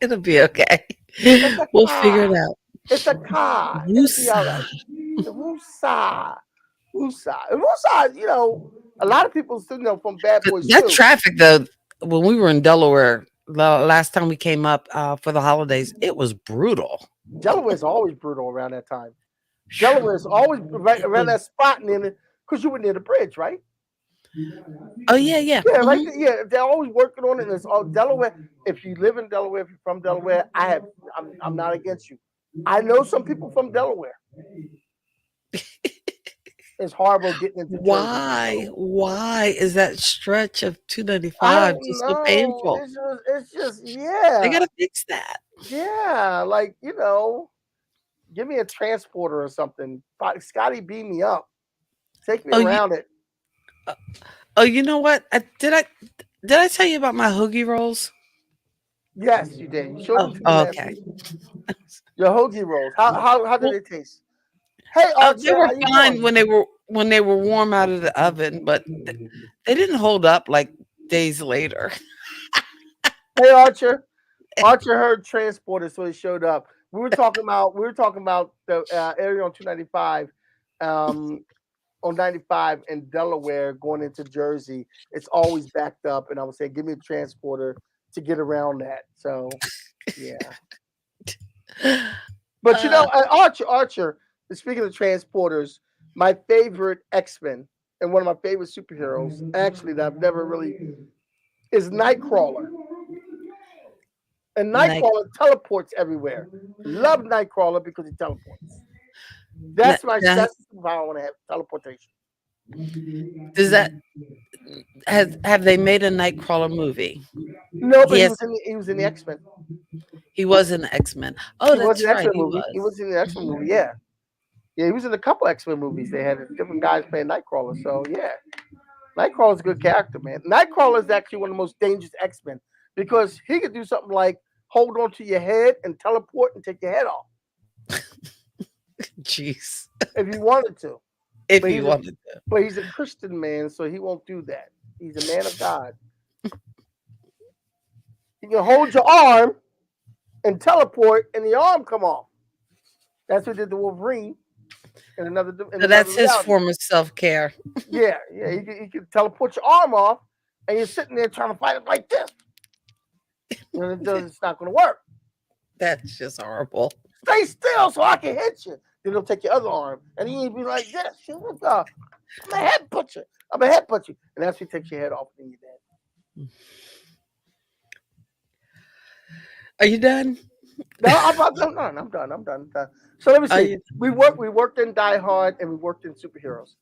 Speaker 2: It'll be okay.
Speaker 3: It's a
Speaker 2: We'll figure
Speaker 3: car.
Speaker 2: it out.
Speaker 3: It's a car. It'll be all
Speaker 2: Woosah.
Speaker 3: right." Woosah. Woosah. And woosah, a lot of people still know from Bad Boys
Speaker 2: That
Speaker 3: too.
Speaker 2: traffic though, when we were in Delaware last time we came up for the holidays, it was brutal.
Speaker 3: Delaware's always brutal around that time. Delaware's always right
Speaker 2: It
Speaker 3: around
Speaker 2: was.
Speaker 3: that spot near because you were near the bridge, right?
Speaker 2: Oh yeah, yeah.
Speaker 3: Yeah, right
Speaker 2: Hmm.
Speaker 3: there. Yeah, they're always working on it. And it's all Delaware. If you live in Delaware, if you're from Delaware, I'm not against you. I know some people from Delaware. It's horrible getting into Jersey.
Speaker 2: Why is that stretch of
Speaker 3: I
Speaker 2: 295
Speaker 3: don't
Speaker 2: just so
Speaker 3: know.
Speaker 2: painful?
Speaker 3: It's just
Speaker 2: They
Speaker 3: yeah.
Speaker 2: gotta fix that.
Speaker 3: Yeah. Like, give me a transporter or something. Scotty, beam me up. Take me
Speaker 2: Oh,
Speaker 3: around it.
Speaker 2: uh, oh, you know what? Did I tell you about my hoagie rolls?
Speaker 3: Yes, you did. You showed them
Speaker 2: Oh,
Speaker 3: to me
Speaker 2: oh,
Speaker 3: last
Speaker 2: okay.
Speaker 3: week. Your hoagie rolls. How did
Speaker 2: Well,
Speaker 3: they taste? Hey
Speaker 2: they
Speaker 3: Archer,
Speaker 2: were
Speaker 3: how you
Speaker 2: fine
Speaker 3: doing?
Speaker 2: when they were warm out of the oven, but they didn't hold up like days later.
Speaker 3: Hey Archer. Archer heard transporter, so he showed up. We were talking about the area on 295, on 95 in Delaware going into Jersey. It's always backed up, and I would say, give me a transporter to get around that. So yeah. But
Speaker 2: Uh,
Speaker 3: Archer. Speaking of transporters, my favorite X-Men and one of my favorite superheroes, actually, that I've never really is Nightcrawler. And
Speaker 2: night,
Speaker 3: Nightcrawler teleports everywhere. Love Nightcrawler because he teleports.
Speaker 2: n-
Speaker 3: That's my
Speaker 2: n-
Speaker 3: that's the power I want to have. Teleportation.
Speaker 2: does that have they made a Nightcrawler movie?
Speaker 3: No,
Speaker 2: He
Speaker 3: but
Speaker 2: has.
Speaker 3: he was in the X Men.
Speaker 2: He was in X Men. Oh,
Speaker 3: He was in
Speaker 2: that's
Speaker 3: the X
Speaker 2: right.
Speaker 3: Men
Speaker 2: He
Speaker 3: movie. He
Speaker 2: was.
Speaker 3: was in the X Men movie. Yeah, yeah. He was in a couple X Men movies. They had different guys playing Nightcrawler. So yeah, Nightcrawler's a good character, man. Nightcrawler is actually one of the most dangerous X Men because he could do something like hold on to your head and teleport and take your head off
Speaker 2: Jeez,
Speaker 3: if he wanted to.
Speaker 2: if
Speaker 3: But
Speaker 2: he
Speaker 3: he's a
Speaker 2: wanted to.
Speaker 3: but he's a Christian man, so he won't do that. He's a man of God. He can hold your arm and teleport, and the arm come off. That's what did the Wolverine in
Speaker 2: So
Speaker 3: another
Speaker 2: that's his
Speaker 3: reality.
Speaker 2: form of self care.
Speaker 3: Yeah, yeah. He can teleport your arm off, and you're sitting there trying to fight it like this, and it's not going to work.
Speaker 2: That's just horrible.
Speaker 3: Stay still so I can hit you. Then he'll take your other arm, and he'll be like this. I'm a head butcher. I'm a head butcher, and that's when he takes your head off, and you're dead.
Speaker 2: Are you done?
Speaker 3: No, I'm done. I'm done. I'm done. So let me
Speaker 2: Are
Speaker 3: see.
Speaker 2: you
Speaker 3: We worked in Die Hard, and we worked in superheroes.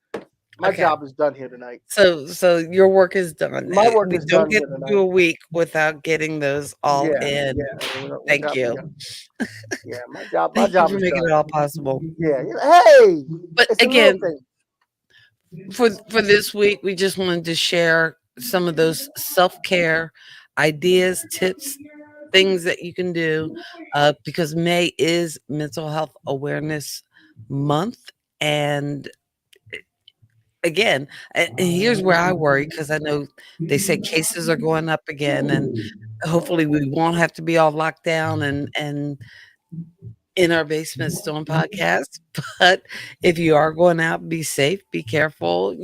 Speaker 3: My
Speaker 2: okay?
Speaker 3: job is done here tonight.
Speaker 2: So your work is done.
Speaker 3: My work
Speaker 2: We
Speaker 3: is
Speaker 2: don't
Speaker 3: done
Speaker 2: get
Speaker 3: here
Speaker 2: through
Speaker 3: tonight.
Speaker 2: a week without getting those all
Speaker 3: Yeah,
Speaker 2: in.
Speaker 3: yeah. We're
Speaker 2: Thank
Speaker 3: not,
Speaker 2: you.
Speaker 3: yeah, my
Speaker 2: Thank you
Speaker 3: job
Speaker 2: for
Speaker 3: is
Speaker 2: making
Speaker 3: done.
Speaker 2: it all possible.
Speaker 3: Yeah, hey,
Speaker 2: But
Speaker 3: it's a little
Speaker 2: again,
Speaker 3: thing.
Speaker 2: for this week, we just wanted to share some of those self care ideas, tips, things that you can do because May is Mental Health Awareness Month, and again, and here's where I worry because I know they say cases are going up again, and hopefully we won't have to be all locked down and in our basements doing podcasts. But if you are going out, be safe, be careful.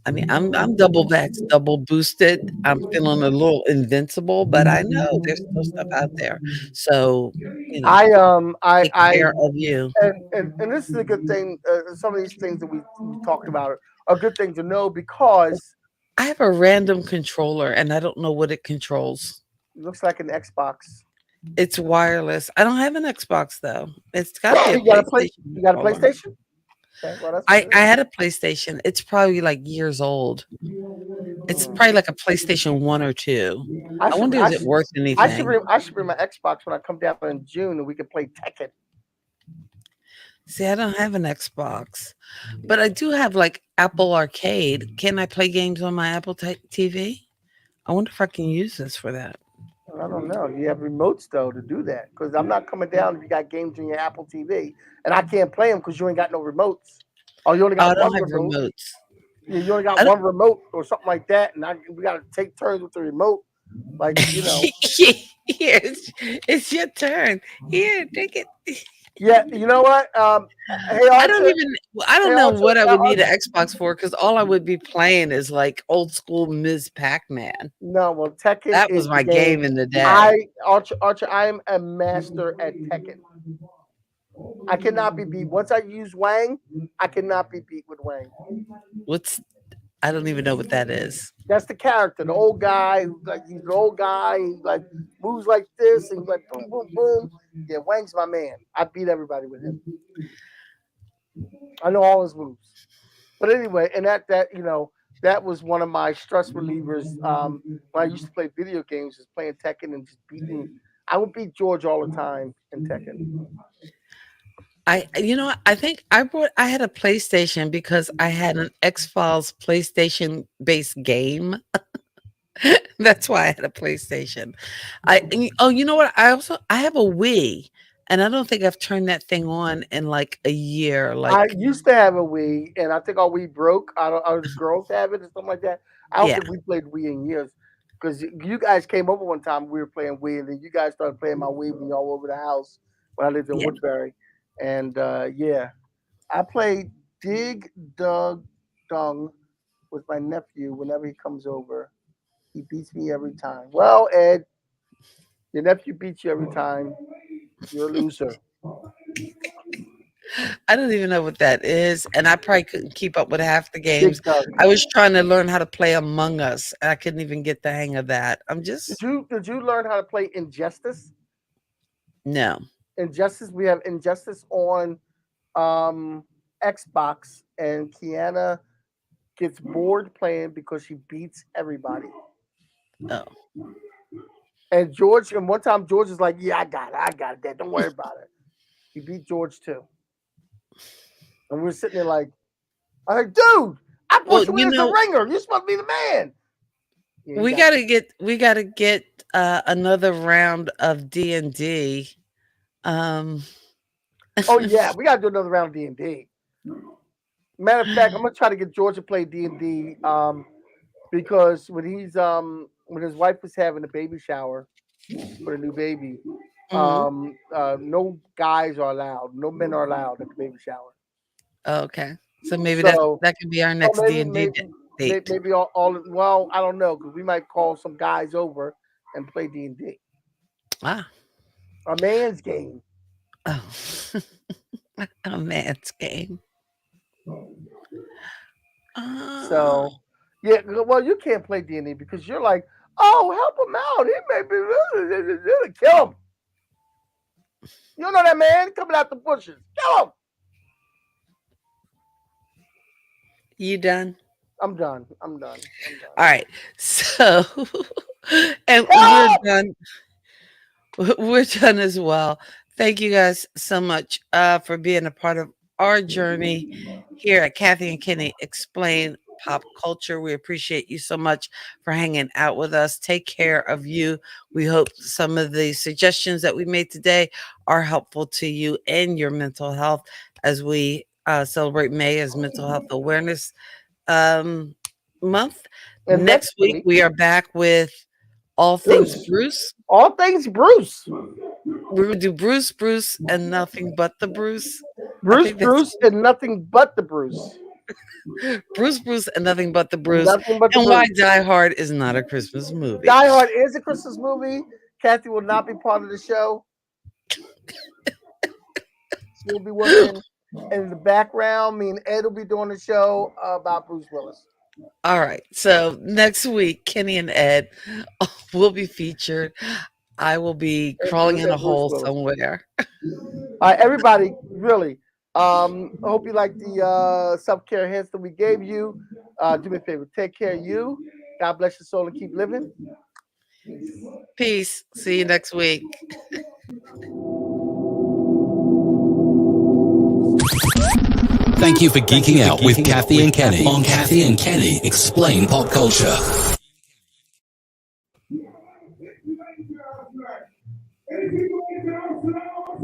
Speaker 2: I'm double vaxxed, double boosted. I'm feeling a little invincible, but I know there's still stuff out there. So, you know,
Speaker 3: I
Speaker 2: take care of you.
Speaker 3: and this is a good thing. Some of these things that we talked about are good things to know because
Speaker 2: I have a random controller and I don't know what it controls.
Speaker 3: it looks like an Xbox.
Speaker 2: It's wireless. I don't have an Xbox though. It's got to be a
Speaker 3: You got a play.
Speaker 2: PlayStation
Speaker 3: You got a
Speaker 2: controller.
Speaker 3: PlayStation? Okay, well that's what
Speaker 2: I
Speaker 3: it
Speaker 2: I
Speaker 3: is.
Speaker 2: had a PlayStation. It's probably like years old. It's
Speaker 3: Hmm.
Speaker 2: probably like a PlayStation 1 or 2.
Speaker 3: I
Speaker 2: I
Speaker 3: should
Speaker 2: wonder
Speaker 3: I
Speaker 2: is it
Speaker 3: should
Speaker 2: worth anything?
Speaker 3: I should bring my Xbox when I come down in June and we can play Tekken.
Speaker 2: See, I don't have an Xbox, but I do have like Apple Arcade. Can I play games on my Apple TV? I wonder if I can use this for that.
Speaker 3: I don't know. You have remotes though to do that because I'm not coming down if you got games on your Apple TV and I can't play them because you ain't got no remotes. Oh, you only
Speaker 2: Oh, I
Speaker 3: got
Speaker 2: don't
Speaker 3: one
Speaker 2: have
Speaker 3: remote.
Speaker 2: remotes.
Speaker 3: Yeah, you only got
Speaker 2: I don't.
Speaker 3: one remote or something like that, and we got to take turns with the remote. Like
Speaker 2: Here, it's your turn. Here, take it.
Speaker 3: yeah. You know what? Hey
Speaker 2: I don't
Speaker 3: Archer,
Speaker 2: even. I
Speaker 3: hey
Speaker 2: don't know
Speaker 3: Archer,
Speaker 2: what I would need
Speaker 3: Archer.
Speaker 2: an Xbox for because all I would be playing is like old school Ms. Pac-Man.
Speaker 3: No, well, Tekken
Speaker 2: That
Speaker 3: is
Speaker 2: was
Speaker 3: the
Speaker 2: my
Speaker 3: game.
Speaker 2: game in the day.
Speaker 3: Archer, I am a master at Tekken. I cannot be beat. Once I use Wang, I cannot be beat with Wang.
Speaker 2: What's I don't even know what that is.
Speaker 3: That's the character, the old guy. Like he's the old guy. He like moves like this, and he's like boom, boom, boom. Yeah, Wang's my man. I beat everybody with him. I know all his moves. But anyway, and that was one of my stress relievers. When I used to play video games, just playing Tekken and just beating. I would beat George all the time in Tekken.
Speaker 2: I think I had a PlayStation because I had an X-Files PlayStation based game. That's why I had a PlayStation. You know what? I have a Wii, and I don't think I've turned that thing on in like a year.
Speaker 3: I
Speaker 2: Like,
Speaker 3: used to have a Wii, and I think our Wii broke. I don't. The girls have it or something like that. I don't
Speaker 2: yeah,
Speaker 3: think we played Wii in years because you guys came over one time. We were playing Wii, and then you guys started playing my Wii when y'all were over the house when I lived in
Speaker 2: yeah.
Speaker 3: Woodbury. And yeah, I played Dig Dug Dung with my nephew whenever he comes over. He beats me every time. Well, Ed, your nephew beats you every time. You're a loser.
Speaker 2: I don't even know what that is, and I probably couldn't keep up with half the
Speaker 3: Dig
Speaker 2: games.
Speaker 3: Dug.
Speaker 2: I was trying to learn how to play Among Us, and I couldn't even get the hang of that. I'm
Speaker 3: Did
Speaker 2: just
Speaker 3: you learn how to play Injustice?
Speaker 2: no.
Speaker 3: Injustice. We have Injustice on um, Xbox, and Kiana gets bored playing because she beats everybody.
Speaker 2: Oh,
Speaker 3: And George, and one time George is like, "Yeah, I got it, Dad. Don't worry about it." He beat George too, and we're sitting there like, "I'm like, dude, I
Speaker 2: well,
Speaker 3: put you in as the ringer. You're supposed to be the man." Yeah,
Speaker 2: we gotta get another round of D&D. Um,
Speaker 3: oh yeah, we gotta do another round of D&D. Matter of fact, I'm gonna try to get George to play D&D because when his wife was having a baby shower for the new baby,
Speaker 2: mhm.
Speaker 3: no guys are allowed, no men are allowed at the baby shower.
Speaker 2: Okay. So maybe that
Speaker 3: So,
Speaker 2: that could be our
Speaker 3: oh,
Speaker 2: next D&D date.
Speaker 3: maybe all well, I don't know because we might call some guys over and play D&D,
Speaker 2: Ah.
Speaker 3: a man's game.
Speaker 2: Oh. A man's game. Uh,
Speaker 3: So, yeah, well, you can't play D&D because you're like, oh, help him out. He may be kill him. You know that man coming out the bushes. Kill him.
Speaker 2: you done?
Speaker 3: I'm done. I'm done. I'm done.
Speaker 2: All right. So, and we're
Speaker 3: Kill him!
Speaker 2: done. We're done as well. Thank you guys so much for being a part of our journey here at Kathy and Kenny Explain Pop Culture. We appreciate you so much for hanging out with us. Take care of you. We hope some of the suggestions that we made today are helpful to you and your mental health as we celebrate May as Mental Health Awareness um, Month.
Speaker 3: And
Speaker 2: Next
Speaker 3: next
Speaker 2: week,
Speaker 3: week,
Speaker 2: we are back with All Things
Speaker 3: Bruce.
Speaker 2: Bruce.
Speaker 3: All things Bruce.
Speaker 2: We're gonna do Bruce, and nothing but the Bruce. I
Speaker 3: Bruce,
Speaker 2: think that's
Speaker 3: Bruce, and nothing but the Bruce.
Speaker 2: Bruce, and nothing but the Bruce.
Speaker 3: Nothing but the
Speaker 2: And why
Speaker 3: Bruce.
Speaker 2: Die Hard is not a Christmas movie.
Speaker 3: Die Hard is a Christmas movie. Kathy will not be part of the show. She will be working in the background. Me and Ed will be doing the show about Bruce Willis.
Speaker 2: All right. So next week, Kenny and Ed will be featured. I will be crawling in a
Speaker 3: And Bruce
Speaker 2: hole
Speaker 3: Willis.
Speaker 2: somewhere.
Speaker 3: All right, everybody, really. I hope you like the self-care hints that we gave you. Do me a favor. Take care of you. God bless your soul and keep living.
Speaker 2: Peace. See you next week.
Speaker 1: Thank you for geeking out with Kathy and Kenny on Kathy and Kenny Explain Pop Culture.